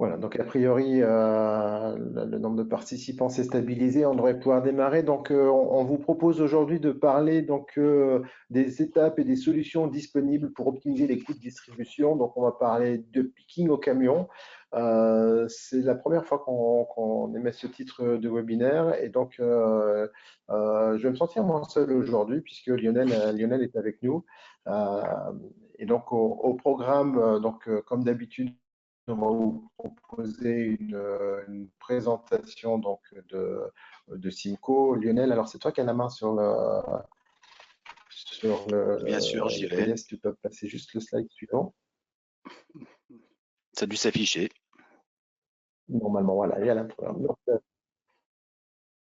Voilà, donc a priori, le nombre de participants s'est stabilisé, on devrait pouvoir démarrer. Donc, on vous propose aujourd'hui de parler donc des étapes et des solutions disponibles pour optimiser les coûts de distribution. Donc, on va parler de picking au camion. C'est la première fois qu'on émet ce titre de webinaire, et donc je vais me sentir moins seul aujourd'hui puisque Lionel est avec nous. Euh, et donc, au programme, comme d'habitude, on va vous proposer une présentation donc de Simco. Lionel, alors c'est toi qui as la main sur Bien sûr, j'y le vais. PDF, si tu peux passer juste le slide suivant. Ça a dû s'afficher. Normalement, voilà, il y a l'intro.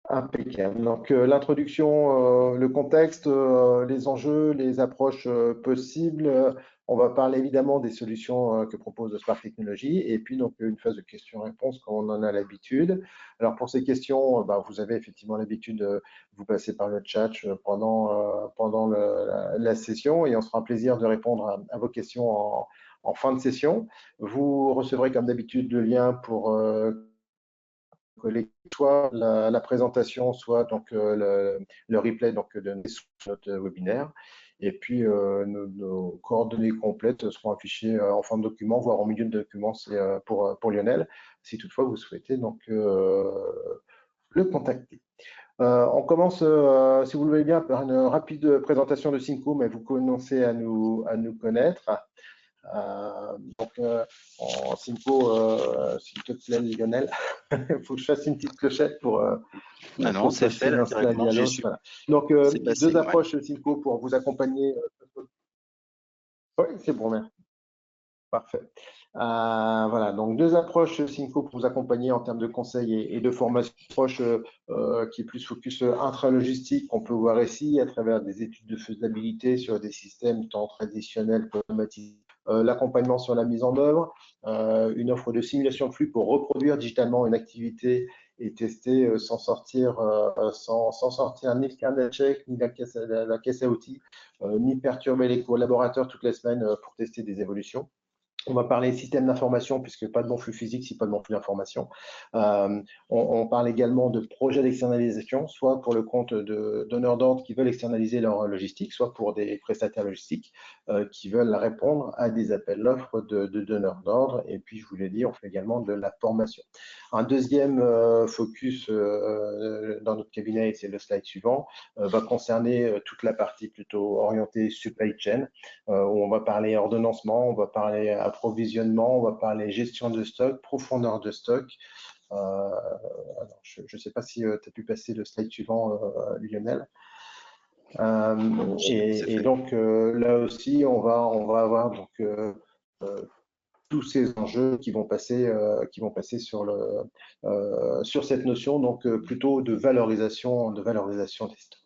Impeccable. Donc, l'introduction, le contexte, les enjeux, les approches possibles. On va parler évidemment des solutions que propose Spark Technology, et puis donc une phase de questions-réponses comme on en a l'habitude. Alors, pour ces questions, vous avez effectivement l'habitude de vous passer par le chat pendant la session, et on se fera un plaisir de répondre à vos questions en fin de session. Vous recevrez comme d'habitude le lien pour soit la présentation, soit donc le replay donc, de notre webinaire. Et puis, nos coordonnées complètes seront affichées en fin de document, voire en milieu de document, c'est pour Lionel, si toutefois vous souhaitez donc le contacter. On commence, si vous le voulez bien, par une rapide présentation de Simco, mais vous commencez à nous connaître. En Simco, s'il te plaît, Lionel, il faut que je fasse une petite clochette Non, non, pour c'est fait passer là, d'un slide directement. à J'ai l'autre. su. Voilà. Donc, C'est deux passé. Ouais. approches Simco pour vous accompagner. Oui, c'est bon, merci. Parfait. Voilà, donc deux approches Simco pour vous accompagner en termes de conseils et de formation. Approche qui est plus focus intralogistique, qu'on peut voir ici à travers des études de faisabilité sur des systèmes tant traditionnels qu'automatiques. L'accompagnement sur la mise en œuvre, une offre de simulation de flux pour reproduire digitalement une activité et tester sans sortir ni le carnet de chèque, ni la caisse à outils, ni perturber les collaborateurs toutes les semaines pour tester des évolutions. On va parler système d'information, puisque pas de bon flux physique si pas de bon flux d'information. On parle également de projets d'externalisation, soit pour le compte de donneurs d'ordre qui veulent externaliser leur logistique, soit pour des prestataires logistiques qui veulent répondre à des appels d'offres de donneurs d'ordre. Et puis, je vous l'ai dit, on fait également de la formation. Un deuxième focus dans notre cabinet, et c'est le slide suivant, va concerner toute la partie plutôt orientée supply chain, où on va parler ordonnancement, on va parler approvisionnement, on va parler gestion de stock, profondeur de stock. Je ne sais pas si tu as pu passer le slide suivant, Lionel. Et donc là aussi, on va avoir donc, tous ces enjeux qui vont passer sur cette notion, donc plutôt de valorisation des stocks.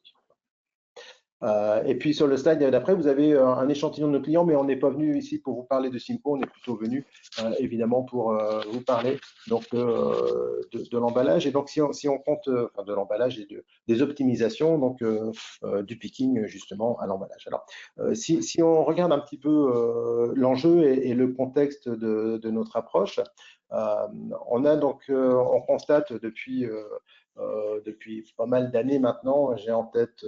Et puis sur le slide d'après, vous avez un échantillon de nos clients, mais on n'est pas venu ici pour vous parler de Simco, on est plutôt venu évidemment pour vous parler donc, de l'emballage. Et donc si on compte de l'emballage et des optimisations, donc du picking justement à l'emballage. Alors si on regarde un petit peu l'enjeu et le contexte de notre approche, on constate depuis pas mal d'années maintenant. J'ai en tête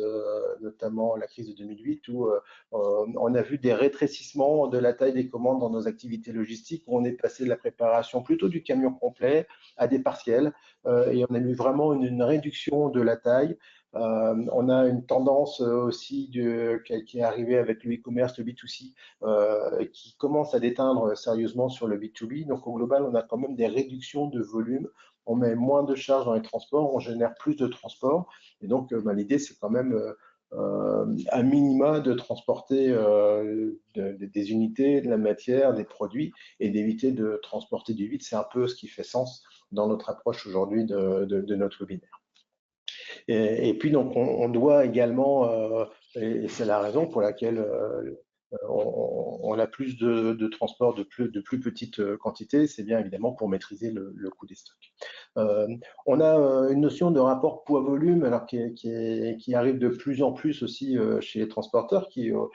notamment la crise de 2008 où on a vu des rétrécissements de la taille des commandes dans nos activités logistiques, où on est passé de la préparation plutôt du camion complet à des partiels, et on a eu vraiment une réduction de la taille. On a une tendance aussi qui est arrivée avec le e-commerce, le B2C, qui commence à déteindre sérieusement sur le B2B. Donc au global, on a quand même des réductions de volume. On met moins de charges dans les transports, on génère plus de transports. Et donc, l'idée, c'est quand même à minima de transporter des unités, de la matière, des produits, et d'éviter de transporter du vide. C'est un peu ce qui fait sens dans notre approche aujourd'hui de notre webinaire. Et puis, donc, on doit également, et c'est la raison pour laquelle on a plus de transport de plus petites quantités, c'est bien évidemment pour maîtriser le coût des stocks. On a une notion de rapport poids-volume alors qui arrive de plus en plus aussi chez les transporteurs qui au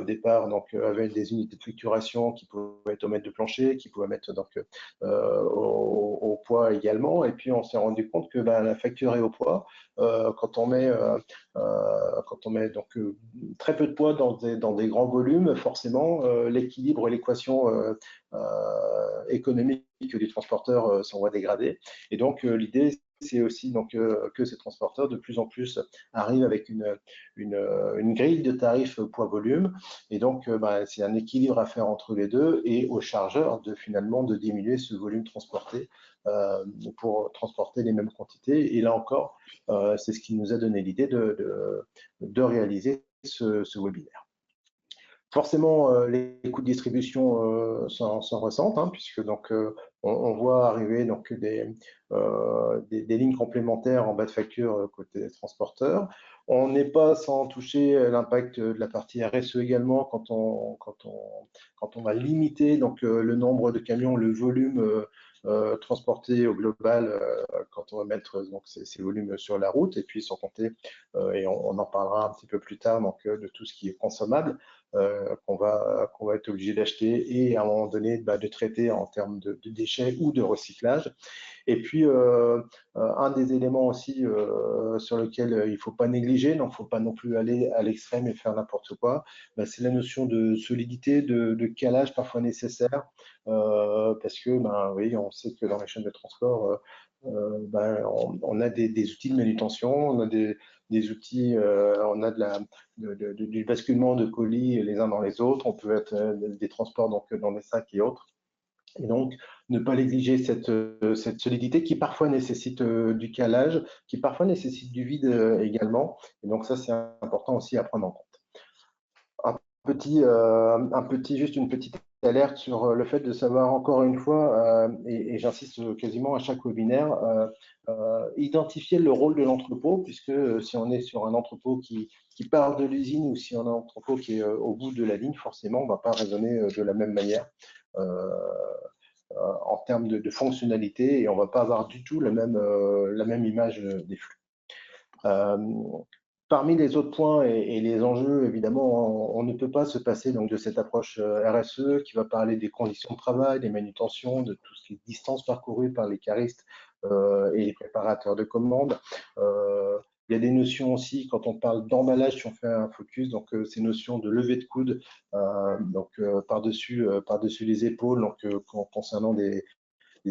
départ donc avaient des unités de facturation qui pouvaient être au mètre de plancher, qui pouvaient mettre donc au poids également, et puis on s'est rendu compte que la facture est au poids quand on met donc très peu de poids dans des grands volumes, forcément l'équilibre et l'équation économique du transporteur s'en voit dégradée. Et donc l'idée c'est aussi donc que ces transporteurs de plus en plus arrivent avec une grille de tarifs poids-volume, et donc c'est un équilibre à faire entre les deux, et aux chargeurs finalement de diminuer ce volume transporté pour transporter les mêmes quantités. Et là encore, c'est ce qui nous a donné l'idée de réaliser ce webinaire. Forcément, les coûts de distribution s'en ressentent, hein, puisque donc on voit arriver donc des lignes complémentaires en bas de facture côté transporteur. On n'est pas sans toucher l'impact de la partie RSE également quand on va limiter donc le nombre de camions, le volume transporté au global quand on va mettre donc ces volumes sur la route, et puis sans compter, et on en parlera un petit peu plus tard, donc de tout ce qui est consommable qu'on va être obligé d'acheter et à un moment donné de traiter en termes de déchets ou de recyclage. Et puis un des éléments aussi sur lequel il ne faut pas négliger, donc il ne faut pas non plus aller à l'extrême et faire n'importe quoi, c'est la notion de solidité, de calage parfois nécessaire, parce que oui, on sait que dans les chaînes de transport, on a des outils de manutention, on a des outils, on a du basculement de colis les uns dans les autres, on peut être des transports donc dans des sacs et autres. Et donc, ne pas négliger cette solidité qui parfois nécessite du calage, qui parfois nécessite du vide également. Et donc ça, c'est important aussi à prendre en compte. Juste une petite alerte sur le fait de savoir encore une fois, et j'insiste quasiment à chaque webinaire, identifier le rôle de l'entrepôt, puisque si on est sur un entrepôt qui part de l'usine, ou si on a un entrepôt qui est au bout de la ligne, forcément, on ne va pas raisonner de la même manière en termes de fonctionnalité, et on ne va pas avoir du tout la même image des flux. Parmi les autres points et les enjeux, évidemment, on ne peut pas se passer donc de cette approche RSE qui va parler des conditions de travail, des manutentions, de tout ce qui est distance parcourue par les caristes et les préparateurs de commandes. Il y a des notions aussi, quand on parle d'emballage, si on fait un focus, donc ces notions de levée de coude, par-dessus les épaules, donc concernant des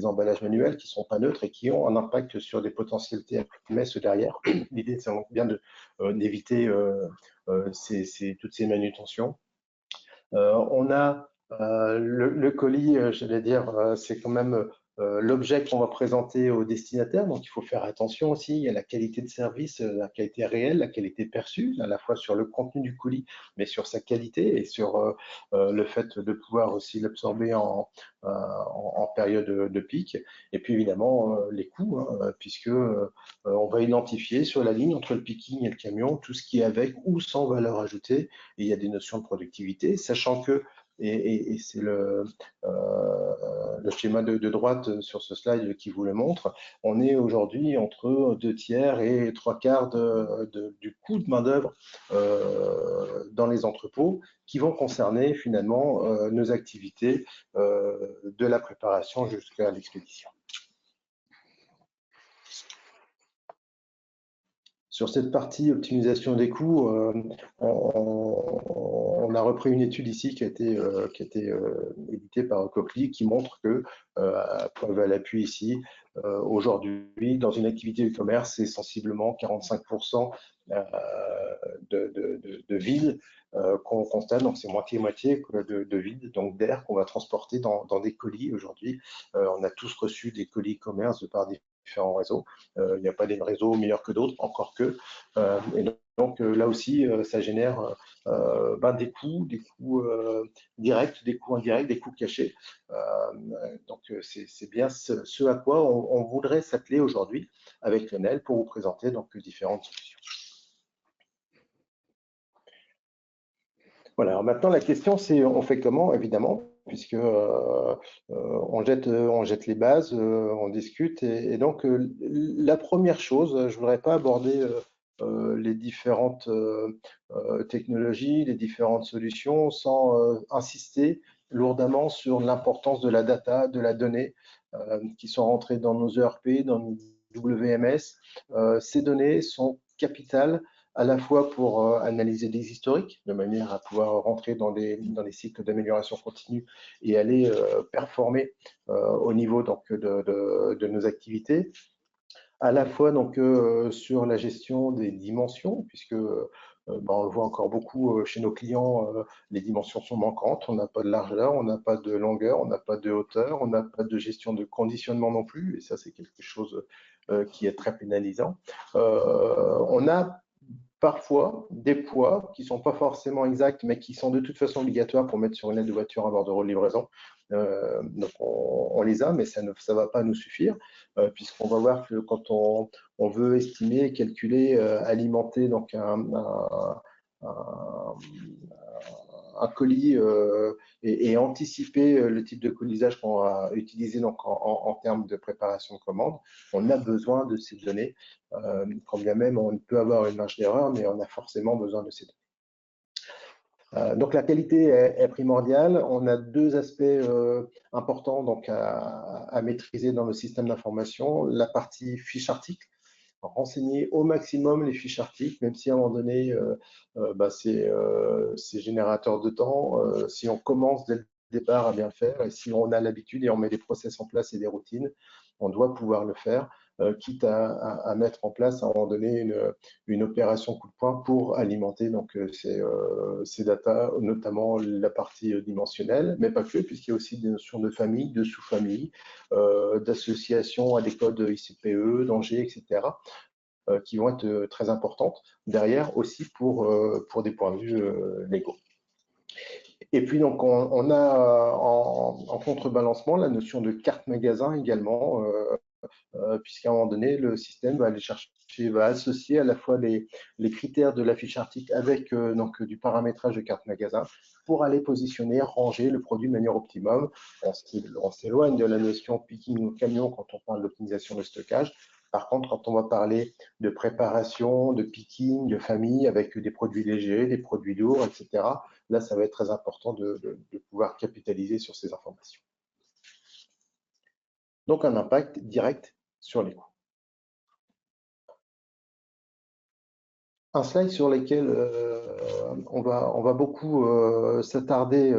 emballages manuels qui ne sont pas neutres et qui ont un impact sur des potentialités TMS derrière. L'idée, c'est bien d'éviter toutes ces manutentions. On a le colis, j'allais dire, c'est quand même l'objet qu'on va présenter au destinataire, donc il faut faire attention aussi. Il y a la qualité de service, la qualité réelle, la qualité perçue, à la fois sur le contenu du colis, mais sur sa qualité et sur le fait de pouvoir aussi l'absorber en période de pic. Et puis évidemment les coûts, hein, puisque on va identifier sur la ligne entre le picking et le camion tout ce qui est avec ou sans valeur ajoutée, et il y a des notions de productivité, sachant que et c'est le schéma de droite sur ce slide qui vous le montre, on est aujourd'hui entre 2/3 et 3/4 du coût de main-d'œuvre dans les entrepôts, qui vont concerner finalement nos activités de la préparation jusqu'à l'expédition. Sur cette partie optimisation des coûts, on a repris une étude ici qui a été éditée par Cochlear, qui montre que, preuve à l'appui ici, aujourd'hui, dans une activité de commerce, c'est sensiblement 45% de vide qu'on constate, donc c'est moitié-moitié de vide, donc d'air qu'on va transporter dans des colis aujourd'hui. On a tous reçu des colis commerce de par différents réseaux. Il n'y a pas des réseaux meilleurs que d'autres, encore que. Et donc là aussi, ça génère des coûts directs, des coûts indirects, des coûts cachés. Donc c'est bien ce à quoi on voudrait s'atteler aujourd'hui avec Lionel pour vous présenter donc différentes solutions. Voilà, alors maintenant la question c'est on fait comment, évidemment, puisque on jette les bases, on discute, et donc la première chose, je voudrais pas aborder les différentes technologies, les différentes solutions sans insister lourdement sur l'importance de la data, de la donnée qui sont rentrées dans nos ERP, dans nos WMS. Ces données sont capitales à la fois pour analyser des historiques, de manière à pouvoir rentrer dans les cycles d'amélioration continue et aller performer au niveau donc, de nos activités, à la fois donc, sur la gestion des dimensions, puisque on le voit encore beaucoup chez nos clients, les dimensions sont manquantes, on n'a pas de largeur, on n'a pas de longueur, on n'a pas de hauteur, on n'a pas de gestion de conditionnement non plus, et ça c'est quelque chose qui est très pénalisant. On a parfois des poids qui ne sont pas forcément exacts, mais qui sont de toute façon obligatoires pour mettre sur une aide de voiture à bordereau de livraison. Donc on les a, mais ça ne va pas nous suffire, puisqu'on va voir que quand on veut estimer, calculer, alimenter donc un colis et anticiper le type de colisage qu'on va utiliser donc en termes de préparation de commande, on a besoin de ces données. Quand bien même on peut avoir une marge d'erreur, mais on a forcément besoin de ces données. Donc la qualité est primordiale. On a deux aspects importants donc à maîtriser dans le système d'information. La partie fiche article, renseigner au maximum les fiches articles, même si à un moment donné, c'est générateur de temps. Si on commence dès le départ à bien le faire, et si on a l'habitude et on met des process en place et des routines, on doit pouvoir le faire, quitte à mettre en place à un moment donné une opération coup de poing pour alimenter donc, ces data, notamment la partie dimensionnelle, mais pas que, puisqu'il y a aussi des notions de famille, de sous-famille, d'association à des codes ICPE, d'Angers, etc., qui vont être très importantes derrière aussi pour des points de vue légaux. Et puis donc on a en contrebalancement la notion de carte magasin également, puisqu'à un moment donné le système va aller chercher, va associer à la fois les critères de la fiche article avec donc du paramétrage de carte magasin pour aller positionner, ranger le produit de manière optimum. On s'éloigne de la notion picking au camion quand on parle d'optimisation de stockage. Par contre, quand on va parler de préparation, de picking, de famille, avec des produits légers, des produits lourds, etc., là, ça va être très important de pouvoir capitaliser sur ces informations. Donc, un impact direct sur les coûts. Un slide sur lequel on va beaucoup s'attarder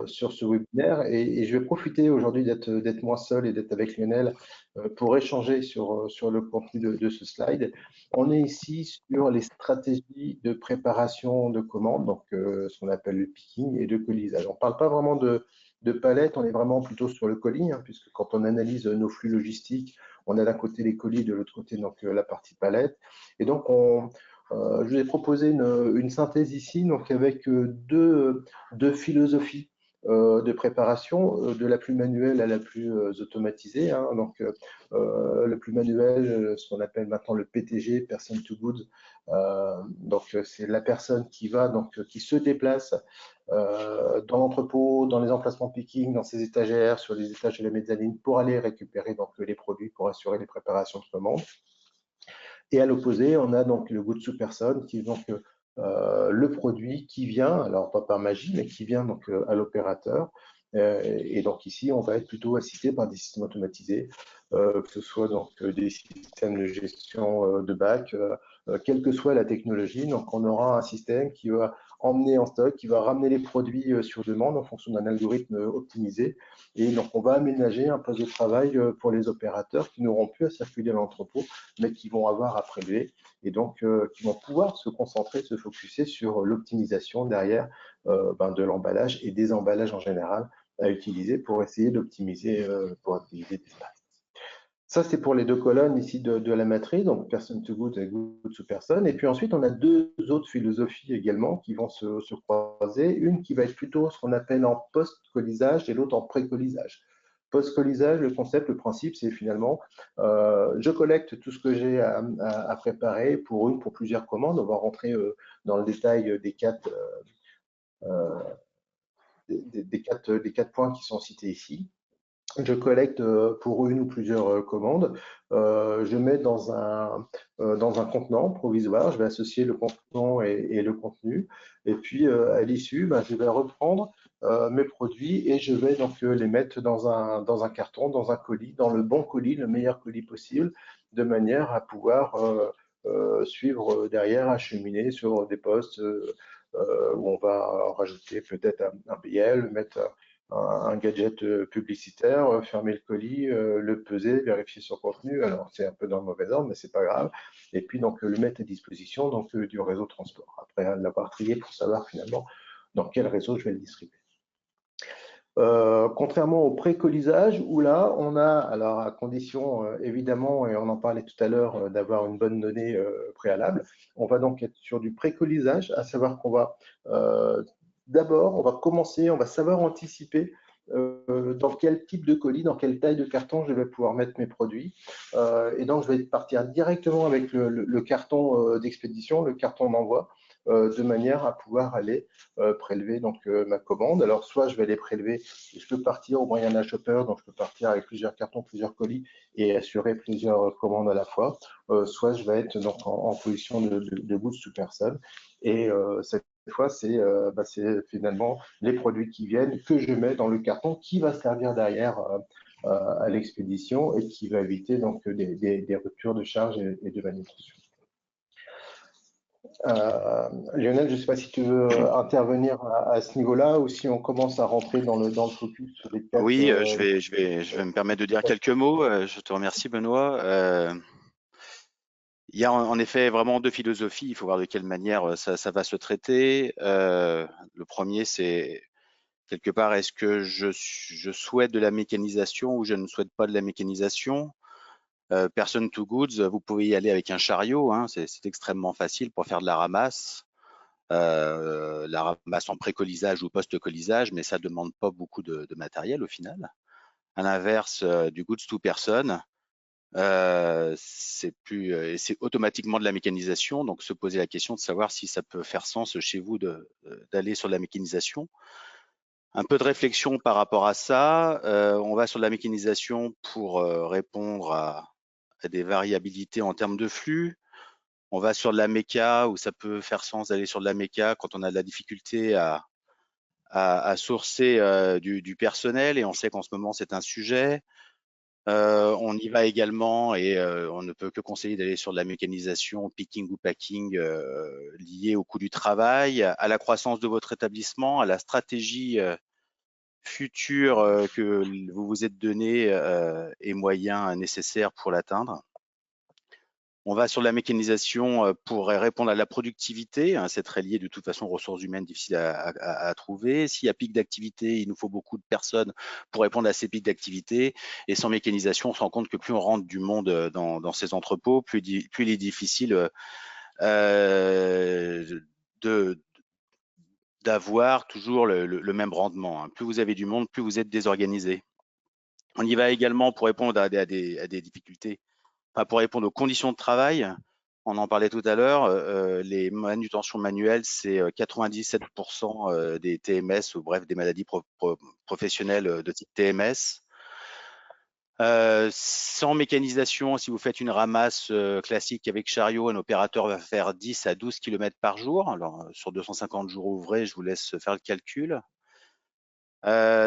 sur ce webinaire, et je vais profiter aujourd'hui d'être moi seul et d'être avec Lionel pour échanger sur le contenu de ce slide. On est ici sur les stratégies de préparation de commandes, donc ce qu'on appelle le picking et de colisage. On ne parle pas vraiment de palette, on est vraiment plutôt sur le colis, hein, puisque quand on analyse nos flux logistiques, on a d'un côté les colis, de l'autre côté donc la partie palette. Et donc, je vous ai proposé une synthèse ici, donc avec deux philosophies de préparation, de la plus manuelle à la plus automatisée. Hein. Donc, le plus manuel, ce qu'on appelle maintenant le PTG, Person to Goods. Donc, c'est la personne qui va, donc, qui se déplace dans l'entrepôt, dans les emplacements picking, dans ses étagères, sur les étages de la mezzanine pour aller récupérer donc, les produits pour assurer les préparations de commande. Et à l'opposé, on a donc le Goods to Person, qui est donc le produit qui vient, alors pas par magie, mais qui vient donc à l'opérateur. Et donc ici, on va être plutôt assisté par des systèmes automatisés, que ce soit donc des systèmes de gestion de bac, quelle que soit la technologie. Donc on aura un système qui va emmener en stock, qui va ramener les produits sur demande en fonction d'un algorithme optimisé. Et donc on va aménager un poste de travail pour les opérateurs qui n'auront plus à circuler à l'entrepôt, mais qui vont avoir à prélever et donc qui vont pouvoir se concentrer, se focuser sur l'optimisation derrière de l'emballage et des emballages en général à utiliser pour essayer d'optimiser pour utiliser des espaces. Ça, c'est pour les deux colonnes ici de la matrice, donc person to good et good to person. Et puis ensuite, on a deux autres philosophies également qui vont se croiser. Une qui va être plutôt ce qu'on appelle en post-colisage et l'autre en pré-colisage. Post-colisage, le concept, le principe, c'est finalement, je collecte tout ce que j'ai à préparer pour plusieurs commandes. On va rentrer dans le détail des quatre points qui sont cités ici. Je collecte pour une ou plusieurs commandes. Je mets dans un contenant provisoire. Je vais associer le contenant et le contenu. Et puis, à l'issue, ben, je vais reprendre mes produits et je vais donc les mettre dans un carton, dans un colis, dans le bon colis, le meilleur colis possible, de manière à pouvoir suivre derrière, acheminer sur des postes où on va rajouter peut-être un BL, mettre un gadget publicitaire, fermer le colis, le peser, vérifier son contenu. Alors, c'est un peu dans le mauvais ordre, mais c'est pas grave. Et puis, donc, le mettre à disposition donc, du réseau de transport. Après l'avoir trié pour savoir finalement dans quel réseau je vais le distribuer. Contrairement au pré-colisage, où là, on a, alors à condition évidemment, et on en parlait tout à l'heure, d'avoir une bonne donnée préalable, on va donc être sur du pré-colisage, à savoir qu'on va d'abord, on va commencer, on va savoir anticiper dans quel type de colis, dans quelle taille de carton je vais pouvoir mettre mes produits. Et donc, je vais partir directement avec le carton d'expédition, le carton d'envoi, de manière à pouvoir aller prélever donc ma commande. Alors, soit je vais les prélever, je peux partir au moyen d'un shopper, donc je peux partir avec plusieurs cartons, plusieurs colis et assurer plusieurs commandes à la fois. Soit je vais être donc en position de goods to person. Et cette fois, c'est finalement les produits qui viennent que je mets dans le carton qui va servir derrière à l'expédition et qui va éviter donc des ruptures de charge et de manutention. Lionel, je ne sais pas si tu veux intervenir à ce niveau-là ou si on commence à rentrer dans le focus sur les quatre. Oui, je vais me permettre de dire quelques mots. Je te remercie, Benoît. Il y a en effet vraiment deux philosophies. Il faut voir de quelle manière ça va se traiter. Le premier, c'est quelque part, est-ce que je souhaite de la mécanisation ou je ne souhaite pas de la mécanisation? Person to goods, vous pouvez y aller avec un chariot, hein, c'est extrêmement facile pour faire de la ramasse en pré-colisage ou post-colisage, mais ça ne demande pas beaucoup de matériel au final. À l'inverse, du goods to person, c'est automatiquement de la mécanisation, donc se poser la question de savoir si ça peut faire sens chez vous d'aller sur la mécanisation. Un peu de réflexion par rapport à ça. On va sur la mécanisation pour répondre à des variabilités en termes de flux. On va sur de la méca où ça peut faire sens d'aller sur de la méca quand on a de la difficulté à sourcer du personnel, et on sait qu'en ce moment c'est un sujet. On y va également et on ne peut que conseiller d'aller sur de la mécanisation, picking ou packing liée au coût du travail, à la croissance de votre établissement, à la stratégie future que vous vous êtes donné et moyens nécessaires pour l'atteindre. On va sur la mécanisation pour répondre à la productivité. Hein, c'est très lié de toute façon aux ressources humaines difficiles à trouver. S'il y a pic d'activité, il nous faut beaucoup de personnes pour répondre à ces pics d'activité. Et sans mécanisation, on se rend compte que plus on rentre du monde dans ces entrepôts, plus il est difficile d'avoir toujours le même rendement. Hein. Plus vous avez du monde, plus vous êtes désorganisé. On y va également pour répondre à des difficultés, enfin, pour répondre aux conditions de travail. On en parlait tout à l'heure, les manutentions manuelles, c'est 97% des TMS, ou bref, des maladies professionnelles de type TMS. Sans mécanisation, si vous faites une ramasse classique avec chariot, un opérateur va faire 10 à 12 km par jour. Alors, sur 250 jours ouvrés, je vous laisse faire le calcul.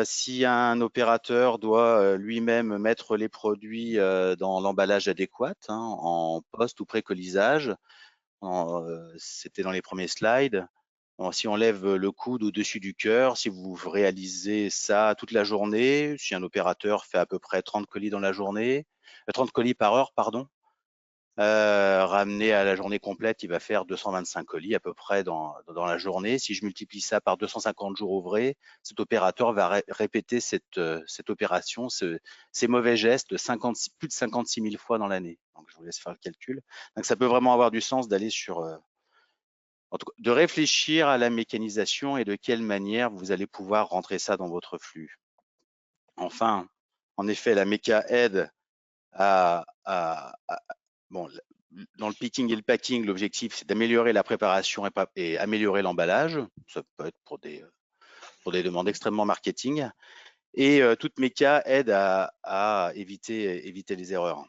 Si un opérateur doit lui-même mettre les produits dans l'emballage adéquat, hein, en post ou pré-colisage, c'était dans les premiers slides. Si on lève le coude au-dessus du cœur, si vous réalisez ça toute la journée, si un opérateur fait à peu près 30 colis dans la journée, 30 colis par heure, pardon, ramené à la journée complète, il va faire 225 colis à peu près dans la journée. Si je multiplie ça par 250 jours ouvrés, cet opérateur va répéter cette opération, ces mauvais gestes plus de 56 000 fois dans l'année. Donc, je vous laisse faire le calcul. Donc, ça peut vraiment avoir du sens d'aller de réfléchir à la mécanisation et de quelle manière vous allez pouvoir rentrer ça dans votre flux. Enfin, En effet, la méca aide bon, dans le picking et le packing, l'objectif c'est d'améliorer la préparation et améliorer l'emballage. Ça peut être pour des demandes extrêmement marketing. Et toute méca aide à éviter les erreurs.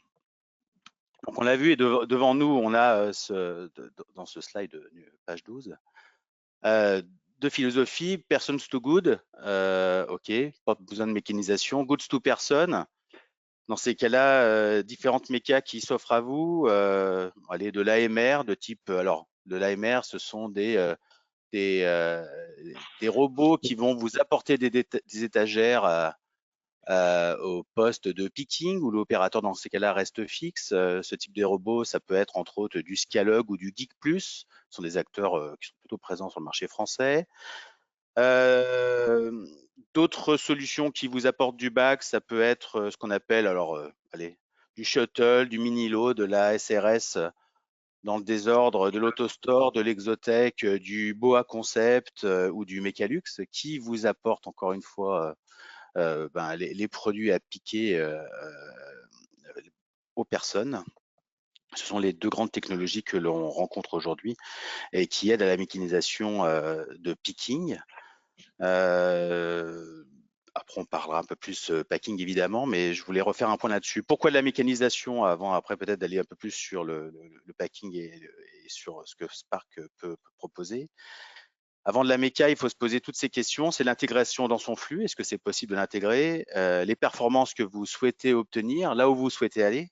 Donc on l'a vu, et devant nous, on a dans ce slide, page 12, deux philosophies, persons to good, ok, pas besoin de mécanisation, goods to person. Dans ces cas-là, différentes mécas qui s'offrent à vous, allez, de l'AMR, de type, alors de l'AMR, ce sont des robots qui vont vous apporter des étagères au poste de picking, où l'opérateur dans ces cas-là reste fixe. Ce type de robot, ça peut être entre autres du Scalog ou du Geek+. Ce sont des acteurs qui sont plutôt présents sur le marché français. D'autres solutions qui vous apportent du bac, ça peut être ce qu'on appelle, alors, allez, du shuttle, du mini-lot, de la SRS dans le désordre, de l'AutoStore, de l'Exotech, du Boa Concept ou du Mechalux, qui vous apporte encore une fois les produits à piquer aux personnes. Ce sont les deux grandes technologies que l'on rencontre aujourd'hui et qui aident à la mécanisation de picking. Après, on parlera un peu plus packing évidemment, mais je voulais refaire un point là-dessus. Pourquoi de la mécanisation avant, après peut-être d'aller un peu plus sur le packing et sur ce que Spark peut proposer. Avant de la méca, il faut se poser toutes ces questions. C'est l'intégration dans son flux. Est-ce que c'est possible de l'intégrer? Les performances que vous souhaitez obtenir, là où vous souhaitez aller.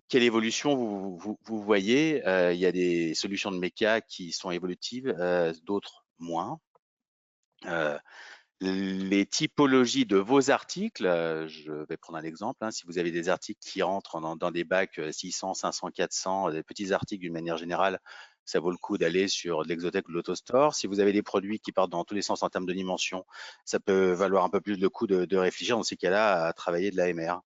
Quelle évolution vous voyez? Il y a des solutions de méca qui sont évolutives, d'autres moins. Les typologies de vos articles, je vais prendre un exemple. Si vous avez des articles qui rentrent dans des bacs 600, 500, 400, des petits articles d'une manière générale, ça vaut le coup d'aller sur de l'Exotech ou de l'AutoStore. Si vous avez des produits qui partent dans tous les sens en termes de dimension, ça peut valoir un peu plus le coup de réfléchir dans ces cas-là à travailler de l'AMR.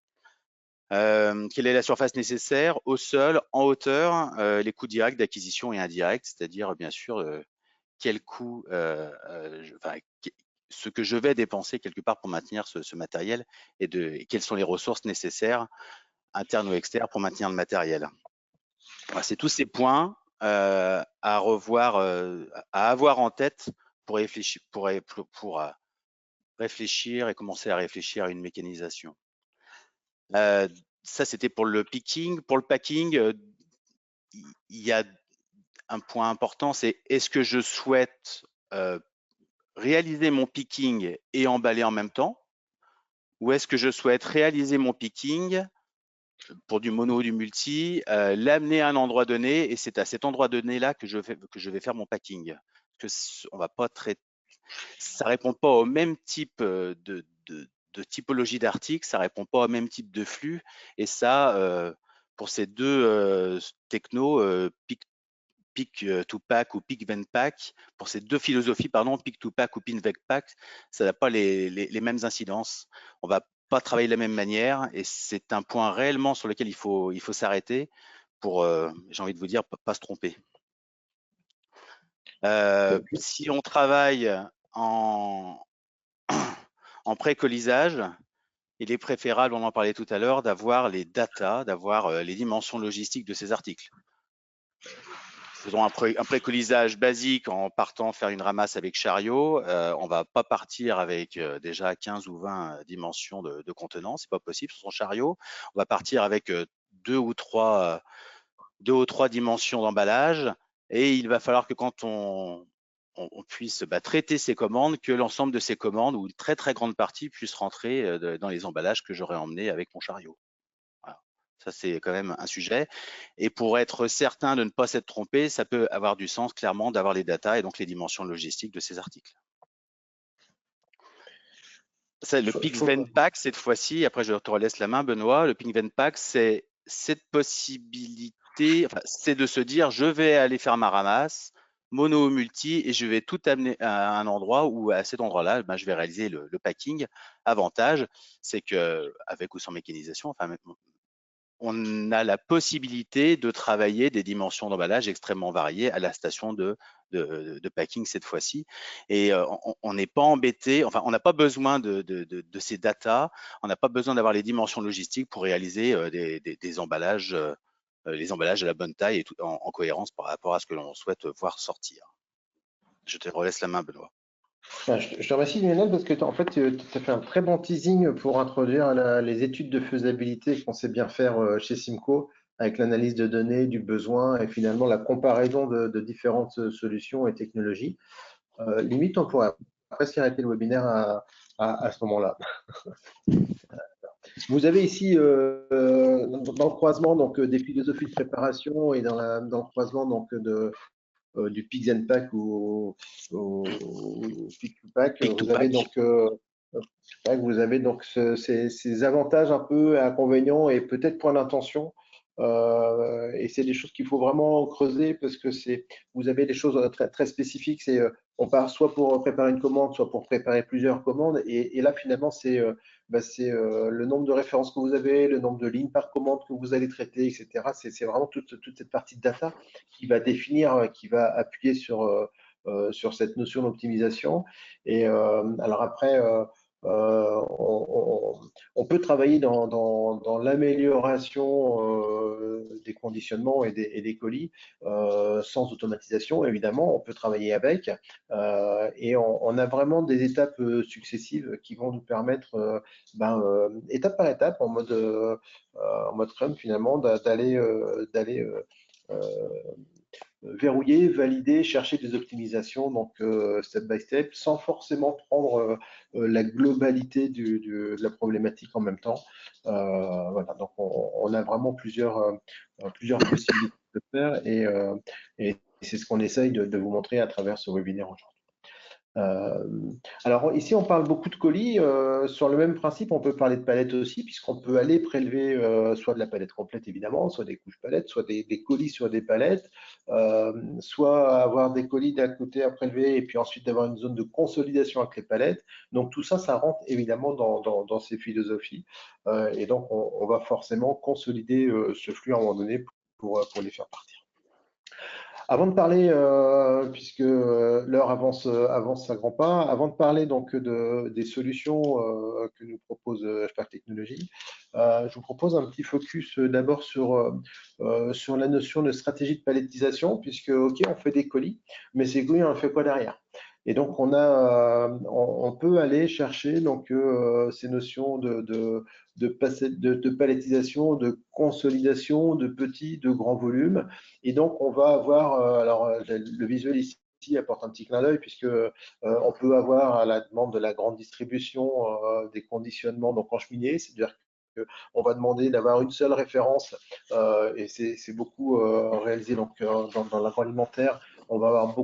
Quelle est la surface nécessaire au sol, en hauteur, les coûts directs d'acquisition et indirects, c'est-à-dire bien sûr quel coût, ce que je vais dépenser quelque part pour maintenir ce matériel et quelles sont les ressources nécessaires, internes ou externes, pour maintenir le matériel. Voilà, c'est tous ces points à revoir, à avoir en tête pour réfléchir et commencer à réfléchir à une mécanisation. Ça, c'était pour le picking. Pour le packing, il y a un point important, c'est est-ce que je souhaite réaliser mon picking et emballer en même temps, ou est-ce que je souhaite réaliser mon picking pour du mono ou du multi, l'amener à un endroit donné, et c'est à cet endroit donné-là que je vais faire mon packing. On va pas ça répond pas au même type de typologie d'articles, ça répond pas au même type de flux, et ça, pour ces deux technos, pick to pack ou pick then pack, pour ces deux philosophies, pardon, pick to pack ou pin then pack, ça n'a pas les mêmes incidences. On va pas travailler de la même manière, et c'est un point réellement sur lequel il faut s'arrêter pour, j'ai envie de vous dire, pas se tromper. Si on travaille en pré-colisage, il est préférable, on en parlait tout à l'heure, d'avoir les datas, d'avoir les dimensions logistiques de ces articles. Faisons un pré-colisage basique en partant faire une ramasse avec chariot. On va pas partir avec déjà 15 ou 20 dimensions de contenants, c'est pas possible sur son chariot. On va partir avec deux ou trois dimensions d'emballage, et il va falloir que quand on puisse traiter ces commandes, que l'ensemble de ces commandes ou une très très grande partie puisse rentrer dans les emballages que j'aurais emmenés avec mon chariot. Voilà. Ça, c'est quand même un sujet. Et pour être certain de ne pas s'être trompé, ça peut avoir du sens clairement d'avoir les datas et donc les dimensions logistiques de ces articles. Ça, le Pick Then Pack, cette fois-ci, après je te relaisse la main, Benoît, le Pick Then Pack, c'est cette possibilité, c'est de se dire, je vais aller faire ma ramasse, mono ou multi, et je vais tout amener à un endroit où, à cet endroit-là, je vais réaliser le packing. Avantage, c'est que avec ou sans mécanisation, on a la possibilité de travailler des dimensions d'emballage extrêmement variées à la station de packing cette fois-ci. Et on n'est pas embêté, enfin, on n'a pas besoin de ces datas, on n'a pas besoin d'avoir les dimensions logistiques pour réaliser des emballages, les emballages à la bonne taille et tout, en cohérence par rapport à ce que l'on souhaite voir sortir. Je te relaisse la main, Benoît. Je te remercie Lionel parce que en fait tu as fait un très bon teasing pour introduire les études de faisabilité qu'on sait bien faire chez Simco avec l'analyse de données, du besoin et finalement la comparaison de différentes solutions et technologies. Limite on pourrait presque arrêter le webinaire à ce moment-là. Vous avez ici dans le croisement donc des philosophies de préparation et dans le croisement donc du Pigs and Pack ou Pick to Pack, vous avez donc ces avantages un peu et inconvénients et peut-être points d'intention. Et c'est des choses qu'il faut vraiment creuser parce que vous avez des choses très, très spécifiques. On part soit pour préparer une commande, soit pour préparer plusieurs commandes. Et là, finalement, c'est le nombre de références que vous avez, le nombre de lignes par commande que vous allez traiter, etc. C'est vraiment toute cette partie de data qui va définir, qui va appuyer sur cette notion d'optimisation. Et alors après, on peut travailler dans l'amélioration des conditionnements et des colis sans automatisation, évidemment. On peut travailler avec et on a vraiment des étapes successives qui vont nous permettre, étape par étape, en mode Scrum, finalement, d'aller verrouiller, valider, chercher des optimisations, donc step by step, sans forcément prendre la globalité de la problématique en même temps. Voilà, donc on a vraiment plusieurs possibilités de faire et c'est ce qu'on essaye de vous montrer à travers ce webinaire aujourd'hui. Alors ici, on parle beaucoup de colis. Sur le même principe, on peut parler de palettes aussi, puisqu'on peut aller prélever soit de la palette complète, évidemment, soit des couches palettes, soit des colis sur des palettes, soit avoir des colis d'un côté à prélever et puis ensuite d'avoir une zone de consolidation avec les palettes. Donc tout ça, ça rentre évidemment dans ces philosophies. Et donc, on va forcément consolider ce flux à un moment donné pour les faire partir. Avant de parler, puisque l'heure avance à grands pas, avant de parler donc des solutions que nous propose Spark Technologies, je vous propose un petit focus d'abord sur la notion de stratégie de palettisation, puisque ok, on fait des colis, mais ces colis, on ne fait quoi derrière? Et donc on peut aller chercher donc ces notions de palettisation, de consolidation, de petits, de grands volumes. Et donc, on va avoir, le visuel ici apporte un petit clin d'œil puisque on peut avoir à la demande de la grande distribution des conditionnements donc en cheminée, c'est-à-dire qu'on va demander d'avoir une seule référence et c'est beaucoup réalisé donc dans l'agroalimentaire. On va avoir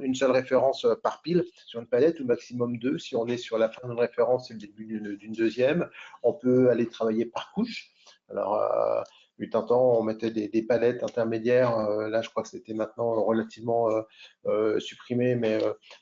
une seule référence par pile sur une palette, ou maximum deux. Si on est sur la fin d'une référence et le début d'une deuxième, on peut aller travailler par couche. Alors, fut un temps, on mettait des palettes intermédiaires. Là, je crois que c'était maintenant relativement supprimé, mais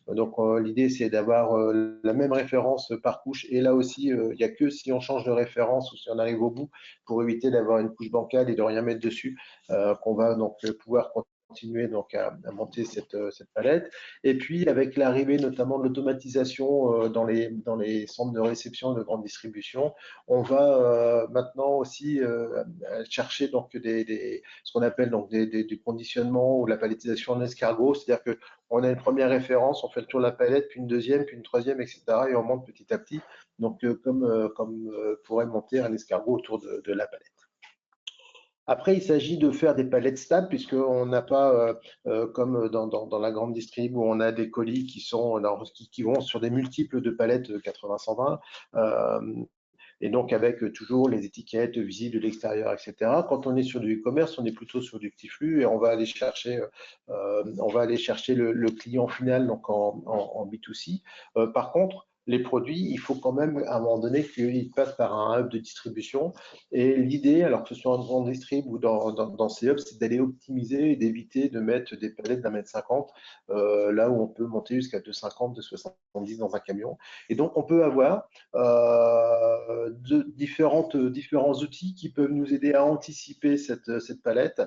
donc l'idée, c'est d'avoir la même référence par couche. Et là aussi, il n'y a que si on change de référence ou si on arrive au bout pour éviter d'avoir une couche bancale et de rien mettre dessus, qu'on va donc pouvoir continuer donc à monter cette palette. Et puis avec l'arrivée notamment de l'automatisation dans les centres de réception de grande distribution, on va maintenant aussi chercher donc ce qu'on appelle donc du conditionnement ou la palettisation en escargot, c'est-à-dire que on a une première référence, on fait le tour de la palette, puis une deuxième, puis une troisième, etc. Et on monte petit à petit, donc comme pourrait monter un escargot autour de la palette. Après, il s'agit de faire des palettes stables, puisqu'on n'a pas, comme dans la grande distrib, où on a des colis qui vont sur des multiples de palettes 80-120, et donc avec toujours les étiquettes visibles de l'extérieur, etc. Quand on est sur du e-commerce, on est plutôt sur du petit flux et on va aller chercher le client final donc en B2C. Par contre, les produits, il faut quand même à un moment donné qu'ils passent par un hub de distribution. Et l'idée, alors que ce soit en distrib ou dans ces hubs, c'est d'aller optimiser et d'éviter de mettre des palettes d'1,50 m, là où on peut monter jusqu'à 2,50, 2,70 dans un camion. Et donc, on peut avoir différents outils qui peuvent nous aider à anticiper cette palette,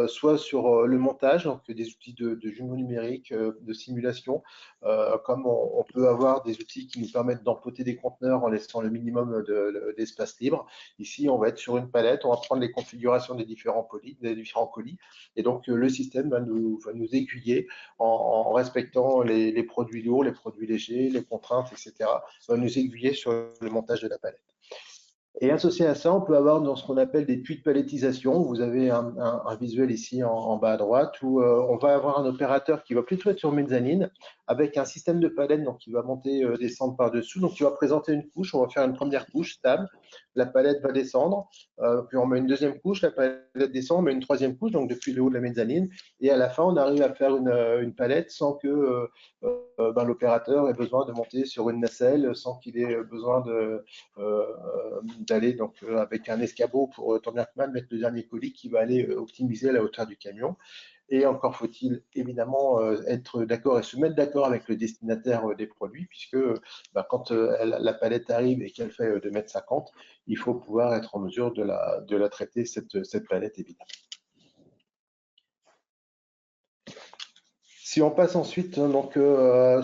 soit sur le montage, donc des outils de jumeaux numériques, de simulation, comme on peut avoir des outils qui nous permettent d'empoter des conteneurs en laissant le minimum d'espace libre. Ici, on va être sur une palette, on va prendre les configurations des différents colis, et donc le système va nous aiguiller en respectant les produits lourds, les produits légers, les contraintes, etc. Va nous aiguiller sur le montage de la palette. Et associé à ça, on peut avoir dans ce qu'on appelle des puits de palettisation. Vous avez un visuel ici en bas à droite où on va avoir un opérateur qui va plutôt être sur mezzanine avec un système de palettes, donc qui va monter, descendre par-dessous. Donc, tu vas présenter une couche, on va faire une première couche stable, la palette va descendre, puis on met une deuxième couche, la palette descend, on met une troisième couche, donc depuis le haut de la mezzanine, et à la fin, on arrive à faire une palette sans que l'opérateur ait besoin de monter sur une nacelle, sans qu'il ait besoin d'aller donc avec un escabeau pour tant bien que mal mettre le dernier colis qui va aller optimiser la hauteur du camion. Et encore faut-il évidemment être d'accord et se mettre d'accord avec le destinataire des produits, puisque quand la palette arrive et qu'elle fait 2,50 m, il faut pouvoir être en mesure de la traiter, cette palette, évidemment. Si on passe ensuite donc,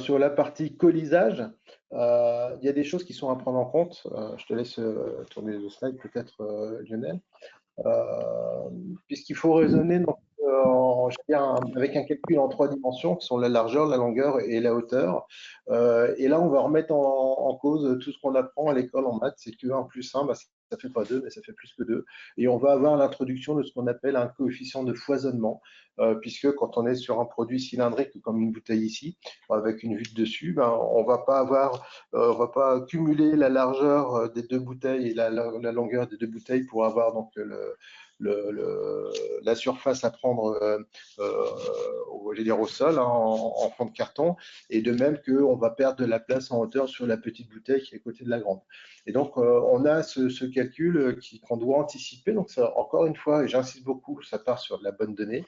sur la partie colisage, il y a des choses qui sont à prendre en compte. Je te laisse tourner le slide peut-être, Lionel. Puisqu'il faut raisonner donc, avec un calcul en 3 dimensions qui sont la largeur, la longueur et la hauteur. Et là, on va remettre en cause tout ce qu'on apprend à l'école en maths, c'est que 1 plus 1, ça fait pas 2, mais ça fait plus que 2. Et on va avoir l'introduction de ce qu'on appelle un coefficient de foisonnement, puisque quand on est sur un produit cylindrique comme une bouteille ici, avec une vue dessus, on va pas cumuler la largeur des deux bouteilles et la longueur des deux bouteilles pour avoir donc la surface à prendre au sol en fond de carton, et de même qu'on va perdre de la place en hauteur sur la petite bouteille qui est à côté de la grande. Et donc on a ce calcul qu'on doit anticiper. Donc ça, encore une fois, et j'insiste beaucoup, ça part sur de la bonne donnée,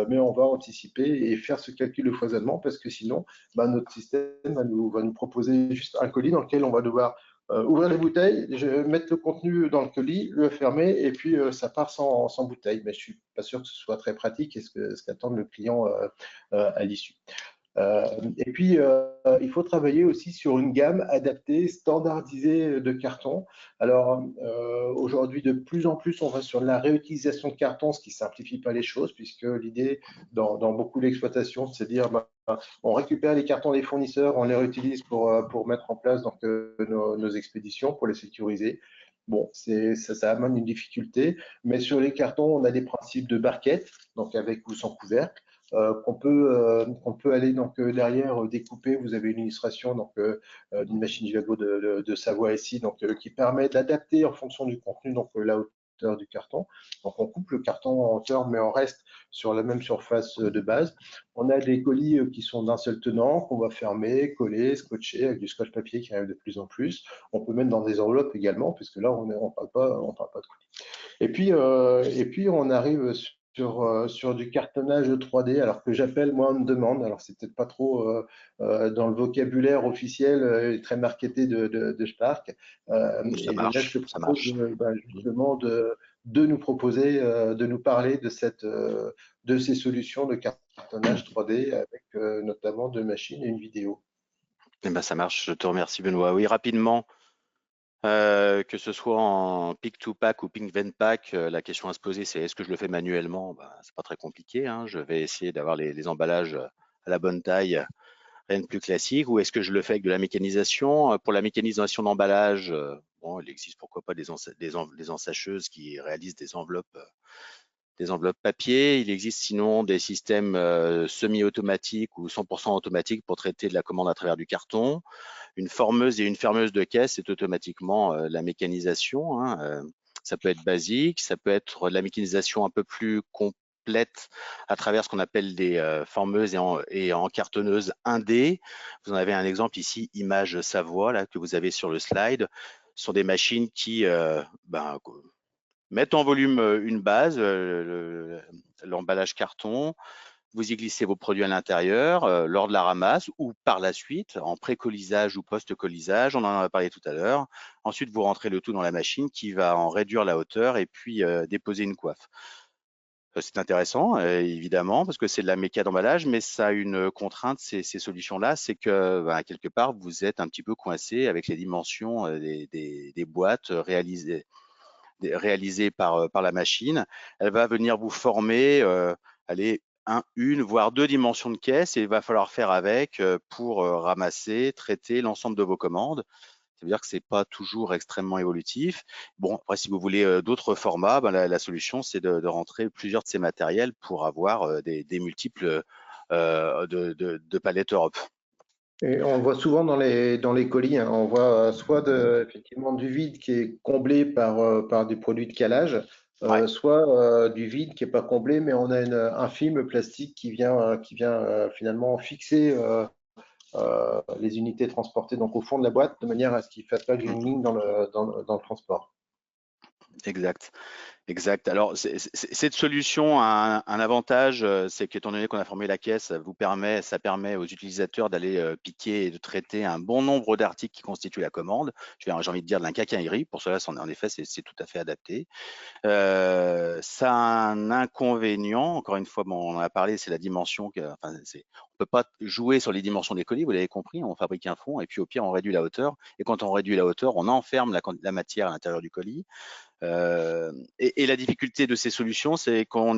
mais on va anticiper et faire ce calcul de foisonnement, parce que sinon notre système va nous proposer juste un colis dans lequel on va devoir ouvrir les bouteilles, mettre le contenu dans le colis, le fermer, et puis ça part sans bouteille. Mais je suis pas sûr que ce soit très pratique et ce qu'attend le client à l'issue. Et puis, il faut travailler aussi sur une gamme adaptée, standardisée de carton. Alors, aujourd'hui, de plus en plus, on va sur la réutilisation de carton, ce qui ne simplifie pas les choses, puisque l'idée dans beaucoup d'exploitations, c'est de dire on récupère les cartons des fournisseurs, on les réutilise pour mettre en place donc, nos expéditions, pour les sécuriser. Bon, ça amène une difficulté, mais sur les cartons, on a des principes de barquette, donc avec ou sans couvercle, qu'on peut aller donc derrière découper. Vous avez une illustration donc d'une machine Givago de Savoie ici, donc qui permet d'adapter en fonction du contenu donc la hauteur du carton. Donc on coupe le carton en hauteur, mais on reste sur la même surface de base. On a des colis qui sont d'un seul tenant, qu'on va fermer, coller, scotcher avec du scotch papier qui arrive de plus en plus. On peut mettre dans des enveloppes également, puisque là on parle pas de colis. Et puis on arrive sur du cartonnage 3D, alors que j'appelle moi on demande. Alors c'est peut-être pas trop dans le vocabulaire officiel et très marketé de Spark. Ça marche, là, je te propose justement de nous proposer, de nous parler de ces solutions de cartonnage 3D avec notamment deux machines et une vidéo. Eh ben, ça marche, je te remercie Benoît. Oui, rapidement, que ce soit en pick-to-pack ou pick-vent-pack, la question à se poser, c'est est-ce que je le fais manuellement? C'est pas très compliqué, hein. Je vais essayer d'avoir les emballages à la bonne taille, rien de plus classique, ou est-ce que je le fais avec de la mécanisation? Pour la mécanisation d'emballage, bon, il existe pourquoi pas des ensacheuses qui réalisent des enveloppes papier. Il existe sinon des systèmes semi-automatiques ou 100% automatiques pour traiter de la commande à travers du carton. Une formeuse et une fermeuse de caisse, c'est automatiquement la mécanisation, hein. Ça peut être basique, ça peut être de la mécanisation un peu plus complète à travers ce qu'on appelle des formeuses et encartonneuses 1D. Vous en avez un exemple ici, image Savoie, là, que vous avez sur le slide. Ce sont des machines qui mettent en volume une base, l'emballage carton. Vous y glissez vos produits à l'intérieur lors de la ramasse ou par la suite en pré-colisage ou post-colisage. On en a parlé tout à l'heure. Ensuite, vous rentrez le tout dans la machine qui va en réduire la hauteur et puis déposer une coiffe. C'est intéressant, évidemment, parce que c'est de la méca d'emballage, mais ça a une contrainte, ces solutions-là, c'est que quelque part, vous êtes un petit peu coincé avec les dimensions des boîtes réalisées par la machine. Elle va venir vous former, une voire deux dimensions de caisse et il va falloir faire avec pour ramasser, traiter l'ensemble de vos commandes. Ça veut dire que c'est pas toujours extrêmement évolutif. Bon, après, si vous voulez d'autres formats, la solution, c'est de rentrer plusieurs de ces matériels pour avoir des multiples de palettes Europe. Et on voit souvent dans les colis, hein, on voit soit effectivement du vide qui est comblé par des produits de calage, Ouais. soit du vide qui n'est pas comblé, mais on a un film plastique qui vient finalement fixer les unités transportées donc au fond de la boîte de manière à ce qu'il ne fasse pas grinding dans le transport. Exact. Exact. Alors, cette solution a un avantage, c'est qu'étant donné qu'on a formé la caisse, ça permet aux utilisateurs d'aller piquer et de traiter un bon nombre d'articles qui constituent la commande. J'ai envie de dire de la quincaillerie. Pour cela, en effet, c'est tout à fait adapté. Ça a un inconvénient. Encore une fois, bon, on en a parlé, c'est la dimension. On peut pas jouer sur les dimensions des colis. Vous l'avez compris, on fabrique un fond et puis au pire, on réduit la hauteur. Et quand on réduit la hauteur, on enferme la matière à l'intérieur du colis. Et la difficulté de ces solutions, c'est qu'on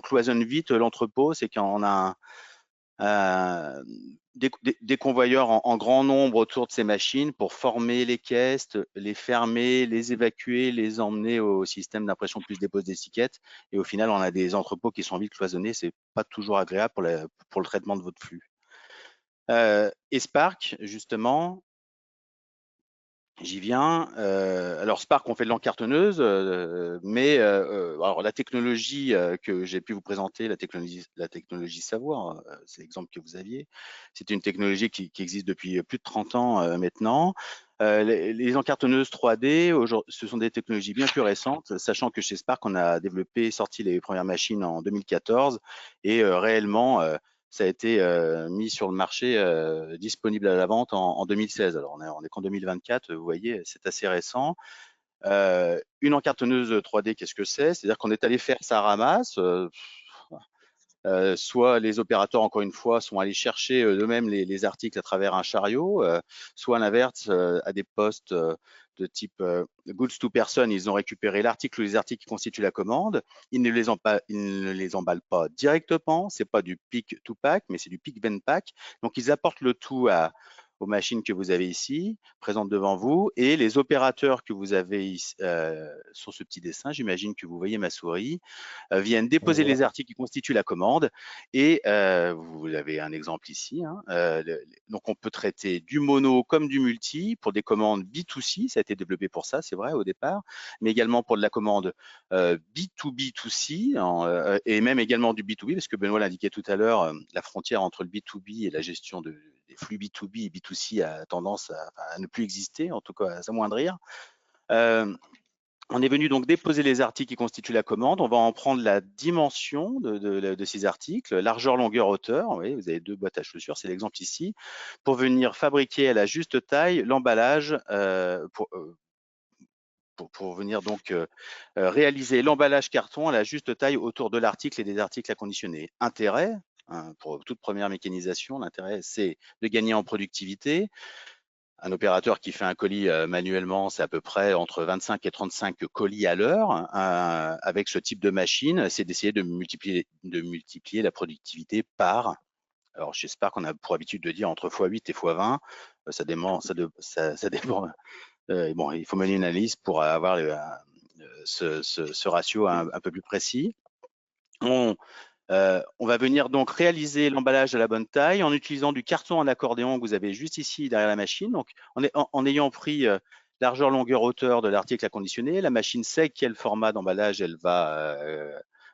cloisonne vite l'entrepôt, c'est qu'on a des convoyeurs en grand nombre autour de ces machines pour former les caisses, les fermer, les évacuer, les emmener au système d'impression plus dépose d'étiquettes. Et au final, on a des entrepôts qui sont vite cloisonnés. C'est pas toujours agréable pour le traitement de votre flux. Et Spark, justement, j'y viens. Alors Spark, on fait de l'encartonneuse, mais alors la technologie que j'ai pu vous présenter, la technologie Savoir, c'est l'exemple que vous aviez. C'est une technologie qui existe depuis plus de 30 ans maintenant. Les encartonneuses 3D, ce sont des technologies bien plus récentes, sachant que chez Spark, on a sorti les premières machines en 2014 et réellement, ça a été mis sur le marché, disponible à la vente en 2016. Alors on est qu'en 2024, vous voyez, c'est assez récent. Une encartonneuse 3D, qu'est-ce que c'est? C'est-à-dire qu'on est allé faire sa ramasse. Soit les opérateurs, encore une fois, sont allés chercher eux-mêmes les articles à travers un chariot, soit à l'inverse, à des postes de type goods to person, ils ont récupéré l'article ou les articles qui constituent la commande. Ils ne les emballent pas directement, c'est pas du pick to pack, mais c'est du pick then pack. Donc ils apportent le tout aux machines que vous avez ici, présentes devant vous, et les opérateurs que vous avez ici, sur ce petit dessin, j'imagine que vous voyez ma souris, viennent déposer les articles qui constituent la commande. Et vous avez un exemple ici. Hein, donc, on peut traiter du mono comme du multi pour des commandes B2C. Ça a été développé pour ça, c'est vrai, au départ, mais également pour de la commande B2B2C et même également du B2B, parce que Benoît l'indiquait tout à l'heure, la frontière entre le B2B et la gestion des flux B2B et B2C a tendance à ne plus exister, en tout cas à s'amoindrir. On est venu donc déposer les articles qui constituent la commande. On va en prendre la dimension de ces articles, largeur, longueur, hauteur. Vous voyez, vous avez deux boîtes à chaussures, c'est l'exemple ici, pour venir fabriquer à la juste taille l'emballage pour venir donc réaliser l'emballage carton à la juste taille autour de l'article et des articles à conditionner. Intérêt, hein, pour toute première mécanisation, l'intérêt, c'est de gagner en productivité. Un opérateur qui fait un colis manuellement, c'est à peu près entre 25 et 35 colis à l'heure. Avec ce type de machine, c'est d'essayer de multiplier la productivité par. Alors chez Spark, on a pour habitude de dire entre x8 et x20. Ça dépend. Bon, il faut mener une analyse pour avoir ce ratio un peu plus précis. On va venir donc réaliser l'emballage à la bonne taille en utilisant du carton en accordéon que vous avez juste ici derrière la machine. Donc, en ayant pris largeur, longueur, hauteur de l'article à conditionner, la machine sait quel format d'emballage elle va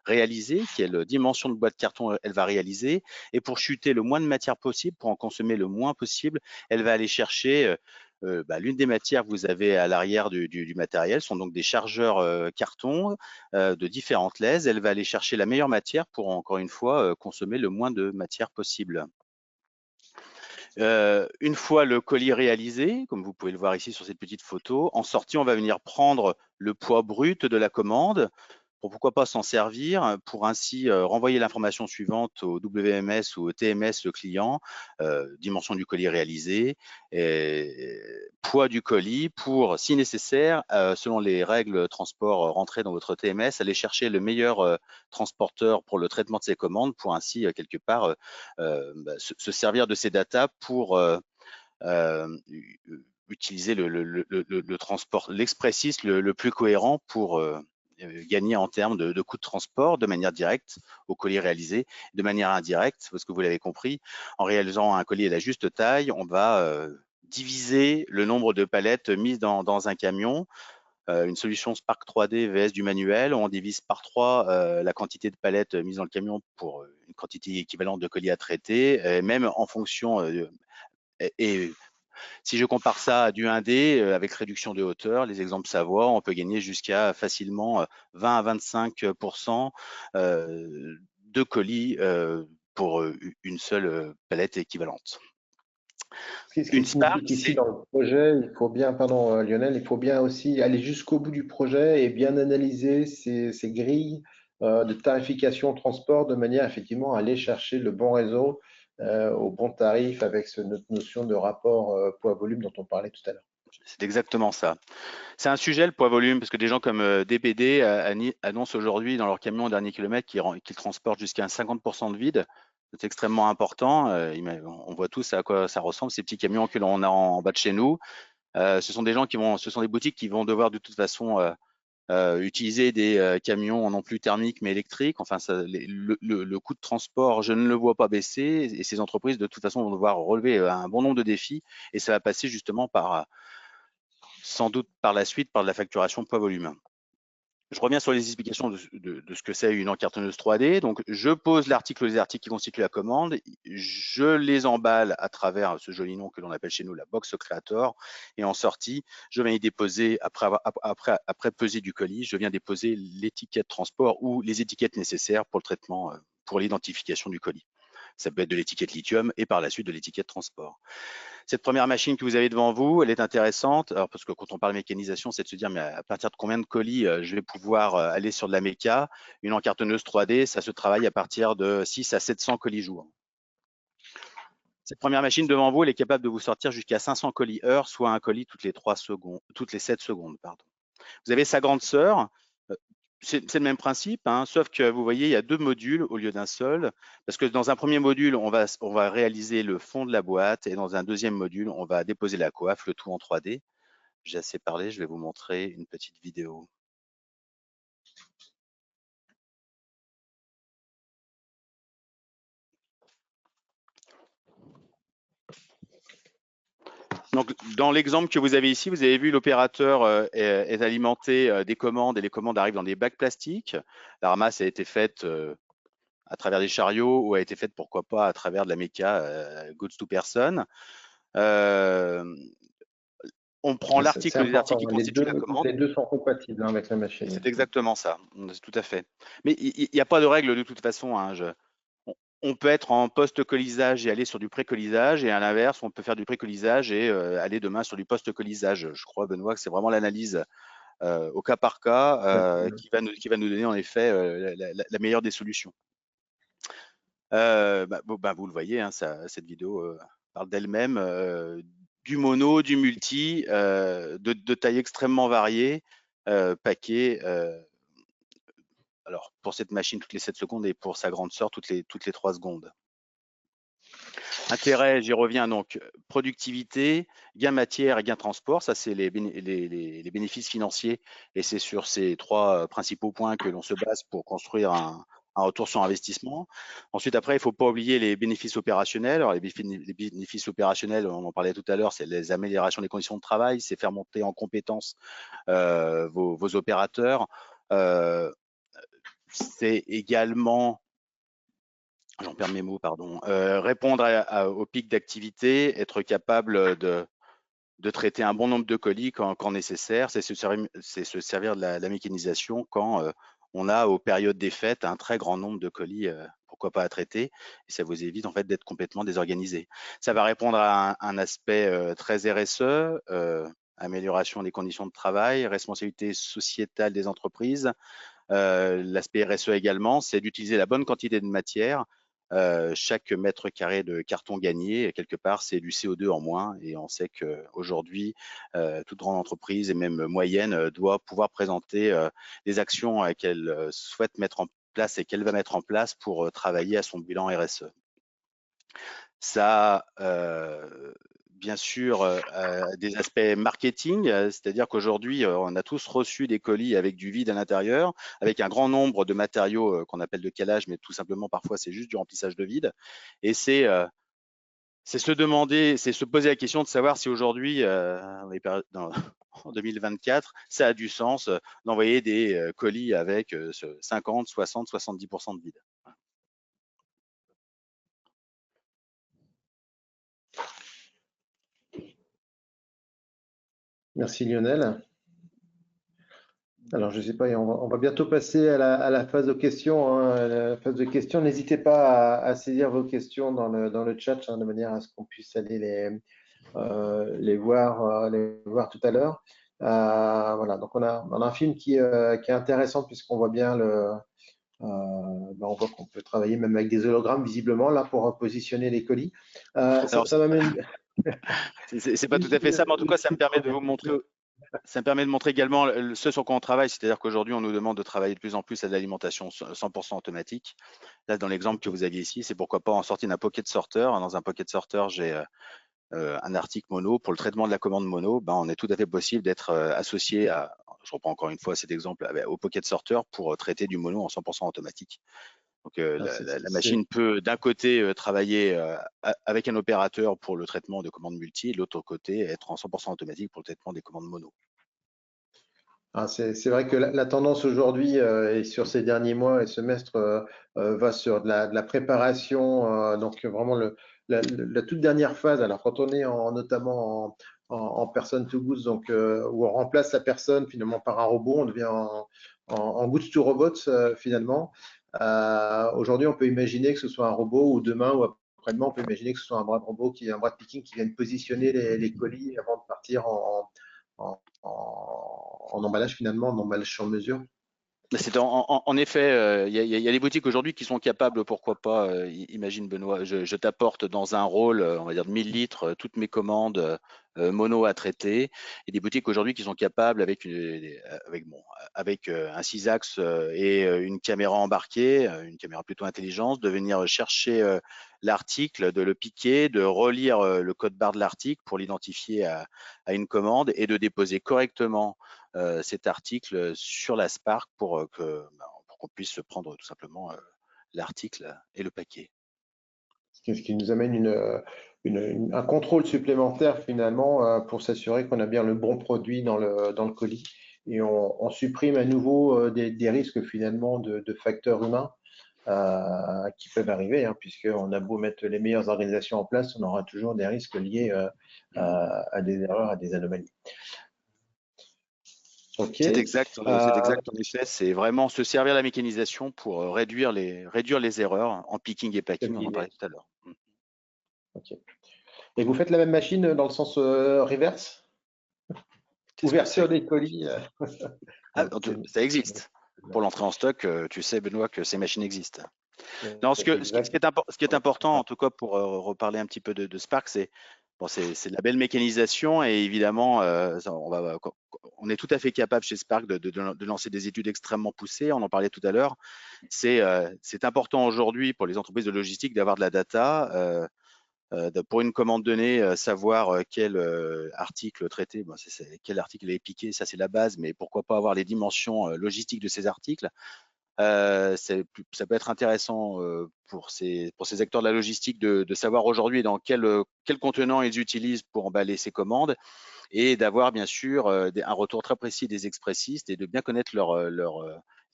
réaliser, quelle dimension de boîte carton elle va réaliser. Et pour chuter le moins de matière possible, pour en consommer le moins possible, elle va aller chercher l'une des matières que vous avez à l'arrière du matériel, sont donc des chargeurs carton de différentes lèses. Elle va aller chercher la meilleure matière pour, encore une fois, consommer le moins de matière possible. Une fois le colis réalisé, comme vous pouvez le voir ici sur cette petite photo, en sortie, on va venir prendre le poids brut de la commande. Pourquoi pas s'en servir pour ainsi renvoyer l'information suivante au WMS ou au TMS le client, dimension du colis réalisé, poids du colis pour, si nécessaire, selon les règles transport rentrées dans votre TMS, aller chercher le meilleur transporteur pour le traitement de ces commandes pour ainsi quelque part se servir de ces datas pour utiliser le transport, l'expressiste le plus cohérent pour gagner en termes de coûts de transport de manière directe au colis réalisé, de manière indirecte, parce que vous l'avez compris, en réalisant un colis à la juste taille, on va diviser le nombre de palettes mises dans un camion. Une solution Spark 3D vs du manuel, on divise par 3 la quantité de palettes mises dans le camion pour une quantité équivalente de colis à traiter, même en fonction et si je compare ça à du 1D avec réduction de hauteur, les exemples Savoie, on peut gagner jusqu'à facilement 20 à 25% de colis pour une seule palette équivalente. Ce qui signifie qu'ici, dans le projet, il faut bien, pardon Lionel, il faut bien aussi aller jusqu'au bout du projet et bien analyser ces grilles de tarification transport de manière effectivement à aller chercher le bon réseau au bon tarif avec notre notion de rapport poids-volume dont on parlait tout à l'heure. C'est exactement ça. C'est un sujet, le poids-volume, parce que des gens comme DPD annoncent aujourd'hui dans leur camion au dernier kilomètre qu'ils transportent jusqu'à 50% de vide. C'est extrêmement important. On voit tous à quoi ça ressemble, ces petits camions que l'on a en bas de chez nous. Ce sont des boutiques qui vont devoir de toute façon utiliser des camions non plus thermiques mais électriques. Enfin, le coût de transport, je ne le vois pas baisser. Et ces entreprises, de toute façon, vont devoir relever un bon nombre de défis. Et ça va passer justement sans doute par la suite, par de la facturation poids-volume. Je reviens sur les explications de ce que c'est une encartonneuse 3D. Donc, je pose l'article ou les articles qui constituent la commande. Je les emballe à travers ce joli nom que l'on appelle chez nous la box creator. Et en sortie, je viens y déposer, après peser du colis, je viens déposer l'étiquette transport ou les étiquettes nécessaires pour le traitement, pour l'identification du colis. Ça peut être de l'étiquette lithium et par la suite de l'étiquette transport. Cette première machine que vous avez devant vous, elle est intéressante. Alors, parce que quand on parle mécanisation, c'est de se dire, mais à partir de combien de colis je vais pouvoir aller sur de la méca? Une encartonneuse 3D, ça se travaille à partir de 6 à 700 colis jour. Cette première machine devant vous, elle est capable de vous sortir jusqu'à 500 colis heure, soit un colis toutes les 7 secondes. Pardon. Vous avez sa grande sœur. C'est le même principe, hein, sauf que vous voyez, il y a 2 modules au lieu d'un seul, parce que dans un premier module, on va réaliser le fond de la boîte, et dans un deuxième module, on va déposer la coiffe, le tout en 3D. J'ai assez parlé, je vais vous montrer une petite vidéo. Donc, dans l'exemple que vous avez ici, vous avez vu l'opérateur est alimenté des commandes et les commandes arrivent dans des bacs plastiques. La ramasse a été faite à travers des chariots ou a été faite, pourquoi pas, à travers de la méca goods to person. On prend l'article ou les articles qui constituent la commande. Les deux sont compatibles avec la machine. C'est exactement ça, tout à fait. Mais il n'y a pas de règle de toute façon. Hein, on peut être en post-colisage et aller sur du pré-colisage, et à l'inverse, on peut faire du pré-colisage et aller demain sur du post-colisage. Je crois, Benoît, que c'est vraiment l'analyse au cas par cas qui va nous donner en effet la meilleure des solutions. Vous le voyez, hein, cette vidéo parle d'elle-même, du mono, du multi, de taille extrêmement variée, paquet. Alors, pour cette machine, toutes les 7 secondes, et pour sa grande sœur, toutes les 3 secondes. Intérêt, j'y reviens donc, productivité, gain matière et gain transport, ça c'est les bénéfices financiers, et c'est sur ces 3 principaux points que l'on se base pour construire un retour sur investissement. Ensuite, après, il ne faut pas oublier les bénéfices opérationnels. Alors, les bénéfices opérationnels, on en parlait tout à l'heure, c'est les améliorations des conditions de travail, c'est faire monter en compétences vos opérateurs, c'est également, j'en perds mes mots, pardon, répondre au pic d'activité, être capable de traiter un bon nombre de colis quand nécessaire, c'est se servir de la mécanisation quand on a aux périodes des fêtes un très grand nombre de colis, pourquoi pas à traiter, et ça vous évite en fait d'être complètement désorganisé. Ça va répondre à un aspect très RSE, amélioration des conditions de travail, responsabilité sociétale des entreprises. L'aspect RSE également, c'est d'utiliser la bonne quantité de matière. Chaque mètre carré de carton gagné, quelque part, c'est du CO2 en moins. Et on sait qu'aujourd'hui, toute grande entreprise et même moyenne doit pouvoir présenter les actions qu'elle souhaite mettre en place et qu'elle va mettre en place pour travailler à son bilan RSE. Ça, bien sûr, des aspects marketing, c'est-à-dire qu'aujourd'hui, on a tous reçu des colis avec du vide à l'intérieur, avec un grand nombre de matériaux qu'on appelle de calage, mais tout simplement parfois c'est juste du remplissage de vide. Et c'est se demander, c'est se poser la question de savoir si aujourd'hui, en 2024, ça a du sens d'envoyer des colis avec 50, 60, 70% de vide. Merci Lionel. Alors, je ne sais pas, on va bientôt passer à la phase de questions, hein. À la phase de questions, n'hésitez pas à saisir vos questions dans le chat, hein, de manière à ce qu'on puisse aller les voir tout à l'heure. Voilà, donc on a un film qui est intéressant puisqu'on voit bien on voit qu'on peut travailler même avec des hologrammes visiblement là pour positionner les colis. Ça m'amène. C'est pas tout à fait ça, mais en tout cas, ça me permet de vous montrer. Ça me permet de montrer également ce sur quoi on travaille, c'est-à-dire qu'aujourd'hui, on nous demande de travailler de plus en plus à de l'alimentation 100% automatique. Là, dans l'exemple que vous aviez ici, c'est pourquoi pas en sortie d'un pocket sorter. Dans un pocket sorter, j'ai un article mono. Pour le traitement de la commande mono, on est tout à fait possible d'être associé à, je reprends encore une fois cet exemple, au pocket sorter pour traiter du mono en 100% automatique. Donc, la machine peut d'un côté travailler avec un opérateur pour le traitement de commandes multi, et de l'autre côté être en 100% automatique pour le traitement des commandes mono. C'est vrai que la tendance aujourd'hui et sur ces derniers mois et semestres va sur de la préparation, donc vraiment la toute dernière phase. Alors quand on est notamment en person to goods, donc où on remplace la personne finalement par un robot, on devient en goods to robots finalement. Aujourd'hui, on peut imaginer que ce soit un robot ou demain ou après-demain, on peut imaginer que ce soit un bras de robot un bras de picking qui vienne positionner les colis avant de partir en emballage finalement, en emballage sur mesure. C'est en effet, il y a des boutiques aujourd'hui qui sont capables, pourquoi pas, imagine Benoît, je t'apporte dans un rôle, on va dire de 1000 litres, toutes mes commandes mono à traiter, et des boutiques aujourd'hui qui sont capables avec un 6-axes et une caméra embarquée, une caméra plutôt intelligente, de venir chercher l'article, de le piquer, de relire le code barre de l'article pour l'identifier à une commande et de déposer correctement cet article sur la Spark pour qu'on puisse prendre tout simplement l'article et le paquet. Ce qui nous amène un contrôle supplémentaire finalement pour s'assurer qu'on a bien le bon produit dans le colis. Et on supprime à nouveau des risques finalement de facteurs humains qui peuvent arriver, hein, puisqu'on a beau mettre les meilleures organisations en place, on aura toujours des risques liés à des erreurs, à des anomalies. Okay. C'est exact en effet, c'est vraiment se servir de la mécanisation pour réduire les erreurs en picking et packing, on en parlait tout à l'heure. Okay. Et vous faites la même machine dans le sens reverse? Ouverture des colis ça existe. Pour l'entrée en stock, tu sais Benoît que ces machines existent. Non, ce qui est important, en tout cas pour reparler un petit peu de Spark, c'est la belle mécanisation et évidemment, on est tout à fait capable chez Spark de lancer des études extrêmement poussées. On en parlait tout à l'heure. C'est important aujourd'hui pour les entreprises de logistique d'avoir de la data. Pour une commande donnée, savoir quel article traiter, quel article est piqué, ça c'est la base, mais pourquoi pas avoir les dimensions logistiques de ces articles. Ça peut être intéressant pour ces acteurs de la logistique de savoir aujourd'hui dans quel contenant ils utilisent pour emballer ces commandes et d'avoir bien sûr un retour très précis des expressistes et de bien connaître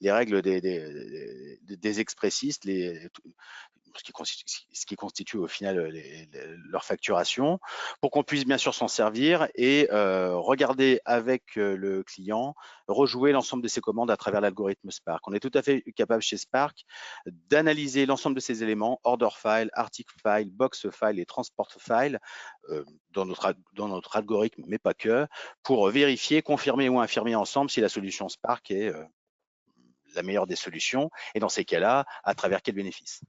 les règles des expressistes, ce qui constitue au final leur facturation, pour qu'on puisse bien sûr s'en servir et regarder avec le client, rejouer l'ensemble de ses commandes à travers l'algorithme Spark. On est tout à fait capable chez Spark d'analyser l'ensemble de ces éléments, order file, article file, box file et transport file, dans notre algorithme, mais pas que, pour vérifier, confirmer ou infirmer ensemble si la solution Spark est la meilleure des solutions, et dans ces cas-là, à travers quel bénéfice.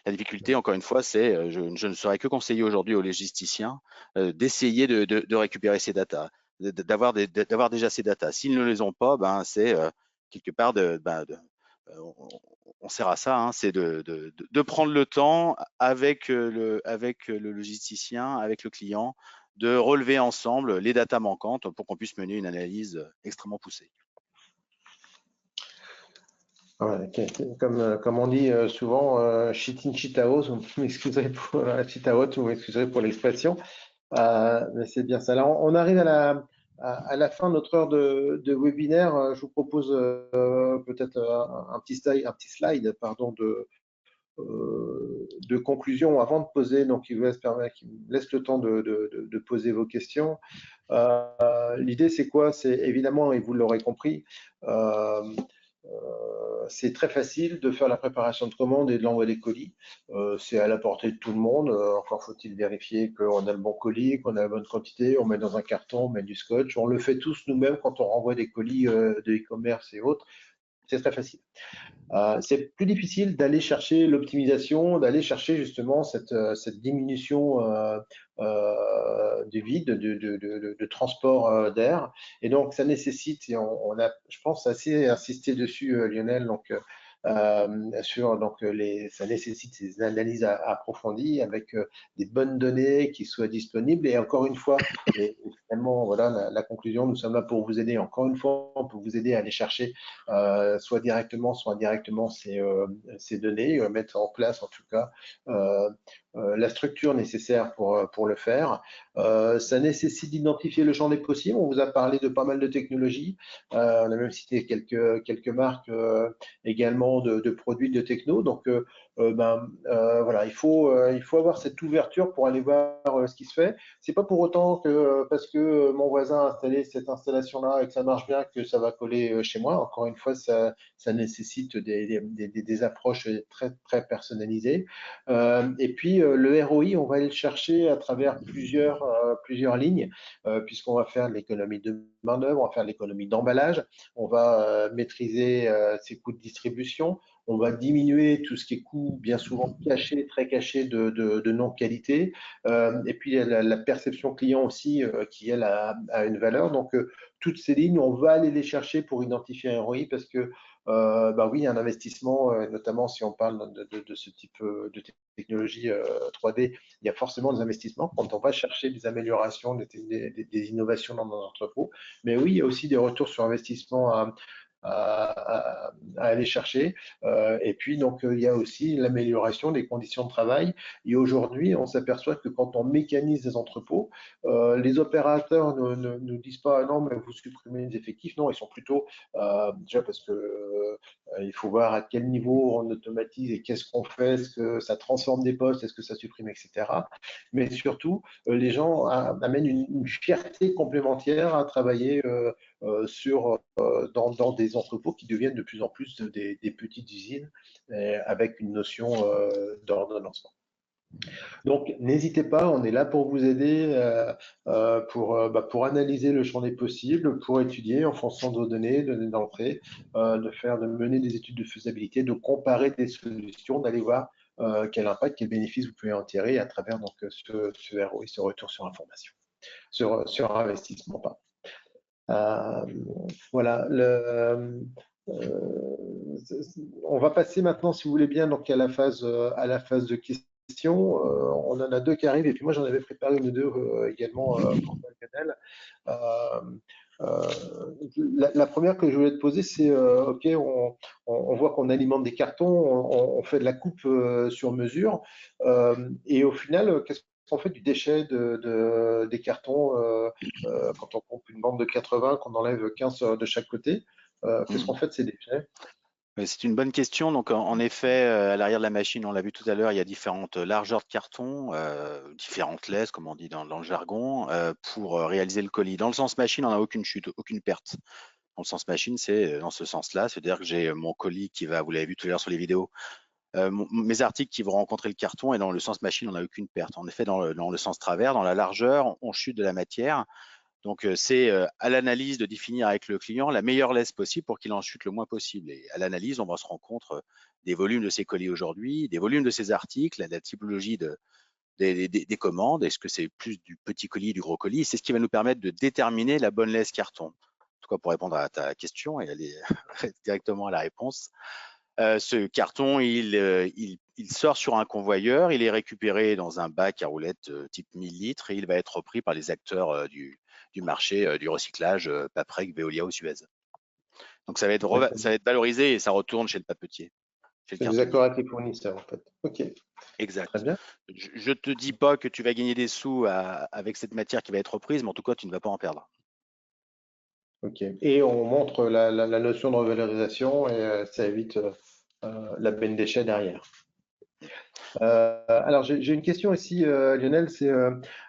La difficulté, encore une fois, c'est, je ne saurais que conseiller aujourd'hui aux logisticiens d'essayer de récupérer ces datas, d'avoir déjà ces datas. S'ils ne les ont pas, ben, c'est quelque part on sert à ça, hein, c'est de prendre le temps avec le logisticien, avec le client, de relever ensemble les datas manquantes pour qu'on puisse mener une analyse extrêmement poussée. Ouais, comme on dit souvent, shit in, shit out, vous m'excuserez pour l'expression, mais c'est bien ça. Alors, on arrive à la fin de notre heure de webinaire. Je vous propose peut-être un petit slide pardon, de conclusion avant de poser, donc qui vous laisse le temps de poser vos questions. L'idée, c'est quoi? C'est évidemment, et vous l'aurez compris, c'est très facile de faire la préparation de commande et de l'envoi des colis. C'est à la portée de tout le monde. Encore faut-il vérifier qu'on a le bon colis, qu'on a la bonne quantité. On met dans un carton, on met du scotch. On le fait tous nous-mêmes quand on renvoie des colis de e-commerce et autres. C'est très facile. C'est plus difficile d'aller chercher l'optimisation, d'aller chercher justement cette diminution du vide, de transport d'air. Et donc, ça nécessite, et on a, je pense, assez insisté dessus, Lionel, donc, ça nécessite ces analyses approfondies avec des bonnes données qui soient disponibles. Et encore une fois, et finalement, voilà la conclusion, nous sommes là pour vous aider. Encore une fois, on peut vous aider à aller chercher soit directement, soit indirectement ces données, mettre en place en tout cas la structure nécessaire pour le faire. Ça nécessite d'identifier le champ des possibles. On vous a parlé de pas mal de technologies. On a même cité quelques marques également de produits de techno. Donc, voilà, il faut avoir cette ouverture pour aller voir ce qui se fait. C'est pas pour autant que parce que mon voisin a installé cette installation-là et que ça marche bien que ça va coller chez moi. Encore une fois, ça nécessite des approches très très personnalisées. Et puis le ROI, on va aller le chercher à travers plusieurs lignes, puisqu'on va faire de l'économie de main-d'œuvre, on va faire de l'économie d'emballage, on va maîtriser ses coûts de distribution. On va diminuer tout ce qui est coût, bien souvent caché, très caché de non-qualité. Et puis la perception client aussi, qui elle a une valeur. Donc toutes ces lignes, on va aller les chercher pour identifier un ROI parce que oui, un investissement, notamment si on parle de ce type de technologie 3D, il y a forcément des investissements quand on va chercher des améliorations, des innovations dans nos entrepôts. Mais oui, il y a aussi des retours sur investissement à aller chercher. Et puis, donc, il y a aussi l'amélioration des conditions de travail. Et aujourd'hui, on s'aperçoit que quand on mécanise des entrepôts, les opérateurs ne disent pas non, mais vous supprimez les effectifs. Non, ils sont plutôt déjà parce que il faut voir à quel niveau on automatise et qu'est-ce qu'on fait, est-ce que ça transforme des postes, est-ce que ça supprime, etc. Mais surtout, les gens amènent une fierté complémentaire à travailler dans des entrepôts qui deviennent de plus en plus des petites usines avec une notion d'ordonnancement. Donc, n'hésitez pas, on est là pour vous aider, pour analyser le champ des possibles, pour étudier en fonction de vos données d'entrée, de mener des études de faisabilité, de comparer des solutions, d'aller voir quel impact, quel bénéfice vous pouvez en tirer à travers donc, ce ROI, ce retour sur information, sur investissement. Voilà. On va passer maintenant, si vous voulez bien, donc à la phase de questions. On en a deux qui arrivent, et puis moi j'en avais préparé une ou deux également pour Lionel. La première que je voulais te poser, c'est OK, on voit qu'on alimente des cartons, on fait de la coupe sur mesure, et au final, qu'est-ce qu'on fait du déchet des cartons quand on coupe une bande de 80, qu'on enlève 15 de chaque côté? Qu'est-ce qu'on fait de ces déchets? C'est une bonne question. Donc, en effet, à l'arrière de la machine, on l'a vu tout à l'heure, il y a différentes largeurs de carton, différentes laisses, comme on dit dans le jargon, pour réaliser le colis. Dans le sens machine, on n'a aucune chute, aucune perte. Dans le sens machine, c'est dans ce sens-là, c'est-à-dire que j'ai mon colis qui va, vous l'avez vu tout à l'heure sur les vidéos, mes articles qui vont rencontrer le carton, et dans le sens machine, on n'a aucune perte. En effet, dans le sens travers, dans la largeur, on chute de la matière. Donc, c'est à l'analyse de définir avec le client la meilleure laisse possible pour qu'il en chute le moins possible. Et à l'analyse, on va se rendre compte des volumes de ces colis aujourd'hui, des volumes de ces articles, la typologie des commandes. Est-ce que c'est plus du petit colis, du gros colis? C'est ce qui va nous permettre de déterminer la bonne laisse carton. En tout cas, pour répondre à ta question et aller directement à la réponse, ce carton, il sort sur un convoyeur, il est récupéré dans un bac à roulettes type 1000 litres et il va être repris par les acteurs du marché du recyclage, Paprec, Veolia ou Suez. Donc ça va être valorisé et ça retourne chez le papetier, chez le C'est des cartonnier. accords avec les fournisseurs, en fait. OK, très Exact. bien. Je te dis pas que tu vas gagner des sous avec cette matière qui va être reprise, mais en tout cas, tu ne vas pas en perdre. OK. Et on montre la notion de revalorisation et ça évite la peine déchet derrière. Alors, j'ai une question ici, Lionel, c'est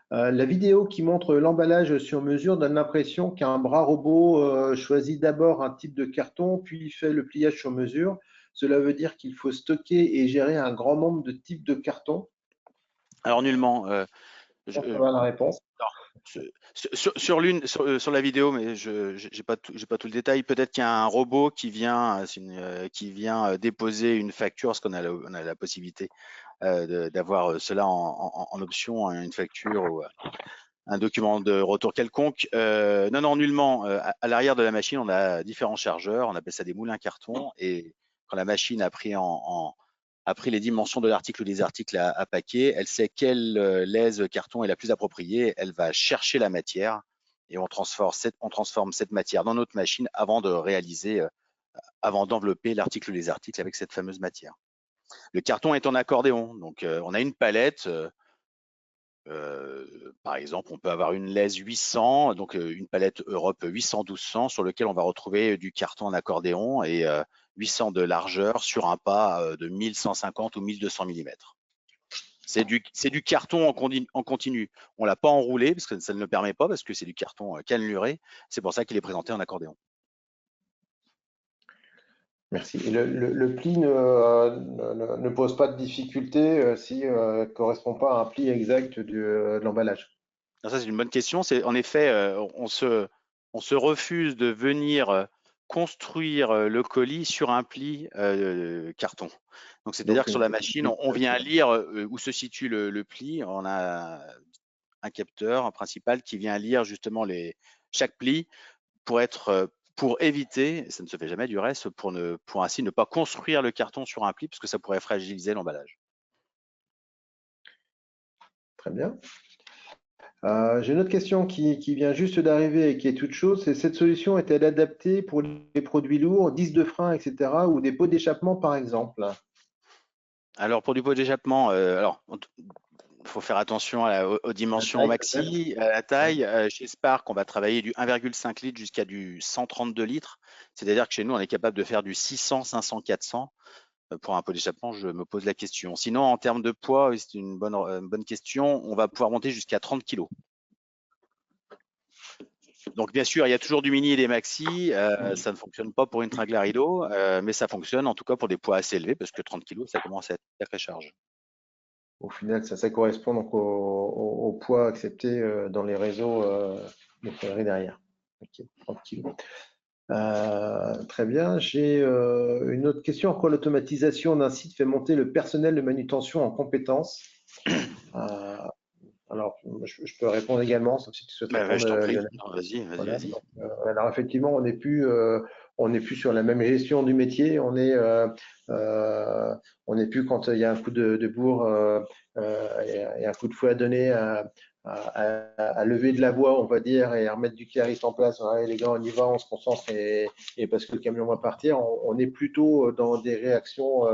la vidéo qui montre l'emballage sur mesure donne l'impression qu'un bras robot choisit d'abord un type de carton, puis fait le pliage sur mesure. Cela veut dire qu'il faut stocker et gérer un grand nombre de types de cartons. Alors nullement. Je pense avoir la réponse. Sur la vidéo, mais je j'ai pas tout le détail. Peut-être qu'il y a un robot qui vient, déposer une facture, parce qu'on a on a la possibilité d'avoir cela en option, hein, une facture ou un document de retour quelconque. Non, non, nullement. À l'arrière de la machine, on a différents chargeurs. On appelle ça des moulins carton. Et quand la machine a pris a pris les dimensions de l'article ou des articles à paquet, elle sait quelle lèse carton est la plus appropriée. Elle va chercher la matière et on transforme cette matière dans notre machine avant de réaliser, avant d'envelopper l'article ou les articles avec cette fameuse matière. Le carton est en accordéon, donc on a une palette. Par exemple, on peut avoir une lèse 800, donc une palette Europe 800-1200 sur lequel on va retrouver du carton en accordéon et 800 de largeur sur un pas de 1150 ou 1200 mm. C'est du carton en continu. On l'a pas enroulé parce que ça ne le permet pas, parce que c'est du carton canneluré. C'est pour ça qu'il est présenté en accordéon. Merci. Et le pli ne pose pas de difficulté s'il ne correspond pas à un pli exact de l'emballage. Ça, c'est une bonne question. C'est en effet, on se refuse de venir construire le colis sur un pli carton. Donc, c'est-à-dire que sur la machine, on vient lire où se situe le pli. On a un capteur principal qui vient lire justement chaque pli pour éviter, ça ne se fait jamais du reste, pour ainsi ne pas construire le carton sur un pli parce que ça pourrait fragiliser l'emballage. Très bien. J'ai une autre question qui vient juste d'arriver et qui est toute chose. C'est cette solution est-elle adaptée pour les produits lourds, disques de frein, etc., ou des pots d'échappement, par exemple? Alors, pour du pot d'échappement, il faut faire attention aux dimensions taille, maxi, à la taille. Chez Spark, on va travailler du 1,5 litres jusqu'à du 132 litres. C'est-à-dire que chez nous, on est capable de faire du 600, 500, 400. Pour un pot d'échappement, je me pose la question. Sinon, en termes de poids, c'est une bonne question, on va pouvoir monter jusqu'à 30 kg. Donc, bien sûr, il y a toujours du mini et des maxi. Ça ne fonctionne pas pour une tringle à rideau, mais ça fonctionne en tout cas pour des poids assez élevés, parce que 30 kg, ça commence à être une sacrée charge. Au final, ça correspond donc au poids accepté dans les réseaux de ferrerie derrière. Ok, 30 kg. Très bien. J'ai une autre question. En quoi l'automatisation d'un site fait monter le personnel de manutention en compétences? Alors, je peux répondre également, sauf si tu souhaites répondre. Je t'en prie. Vas-y. Voilà. Donc, alors effectivement, on n'est plus sur la même gestion du métier. On n'est plus quand il y a un coup de bourre et un coup de fouet à donner à lever de la voie, on va dire, et à remettre du cariste en place. Allez, les gars, on y va, on se concentre et parce que le camion va partir. On est plutôt dans des réactions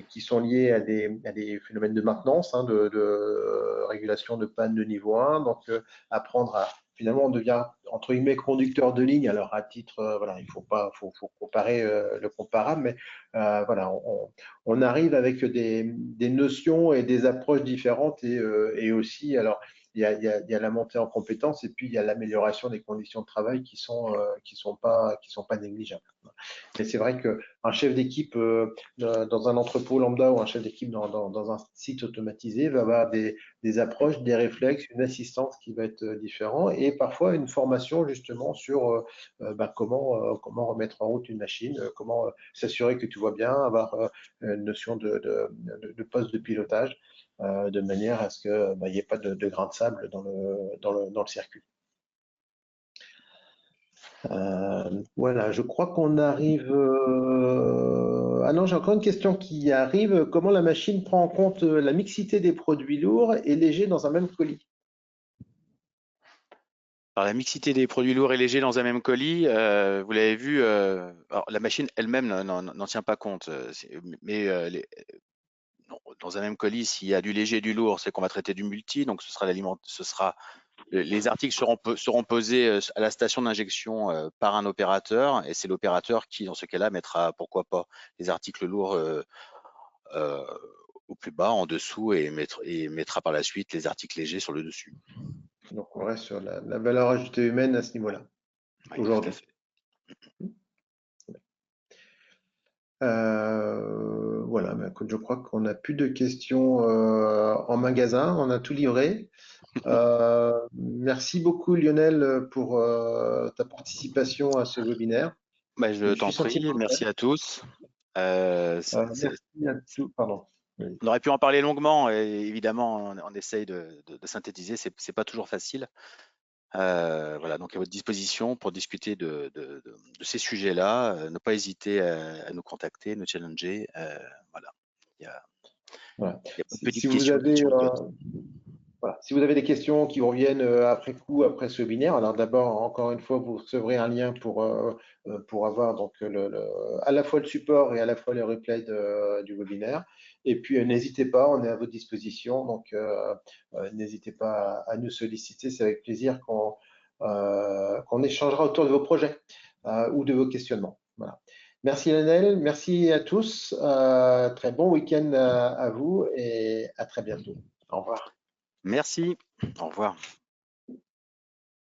qui sont liés à des phénomènes de maintenance, de régulation de panne de niveau 1, donc apprendre à finalement, on devient entre guillemets conducteur de ligne. Alors à titre, voilà, il faut comparer le comparable, mais voilà, on arrive avec des notions et des approches différentes et aussi, alors il y a la montée en compétences et puis il y a l'amélioration des conditions de travail qui sont pas négligeables. Mais c'est vrai qu'un chef d'équipe dans un entrepôt lambda ou un chef d'équipe dans un site automatisé va avoir des approches, des réflexes, une assistance qui va être différente et parfois une formation justement sur comment remettre en route une machine, comment s'assurer que tout va bien, avoir une notion de poste de pilotage de manière à ce qu'il n'y ait pas de grains de sable dans le circuit. Voilà, je crois qu'on arrive. Ah non, j'ai encore une question qui arrive. Comment la machine prend en compte la mixité des produits lourds et légers dans un même colis? Alors, la mixité des produits lourds et légers dans un même colis, vous l'avez vu, alors, la machine elle-même n'en tient pas compte, mais dans un même colis, s'il y a du léger et du lourd, c'est qu'on va traiter du multi, donc les articles seront posés à la station d'injection par un opérateur, et c'est l'opérateur qui, dans ce cas-là, mettra, pourquoi pas, les articles lourds au plus bas, en dessous, et mettra par la suite les articles légers sur le dessus. Donc on reste sur la valeur ajoutée humaine à ce niveau-là, Oui, aujourd'hui. tout à fait. Voilà, mais écoute, je crois qu'on n'a plus de questions en magasin, on a tout livré. Merci beaucoup Lionel pour ta participation à ce webinaire. Je t'en suis prie, merci à tous. Merci à tous. Pardon. On aurait pu en parler longuement, et évidemment, on essaye de synthétiser, c'est pas toujours facile. Voilà, donc à votre disposition pour discuter de ces sujets-là. Ne pas hésiter à nous contacter, nous challenger. Voilà. Il y a Voilà. pas de petites Si vous questions qui avez, se posent. voilà, si vous avez des questions qui reviennent après coup, après ce webinaire, alors d'abord, encore une fois, vous recevrez un lien pour avoir donc à la fois le support et à la fois le replay du webinaire. Et puis, n'hésitez pas, on est à votre disposition. Donc, n'hésitez pas à nous solliciter. C'est avec plaisir qu'on échangera autour de vos projets ou de vos questionnements. Voilà. Merci Lionel, merci à tous. Très bon week-end à vous et à très bientôt. Au revoir. Merci. Au revoir.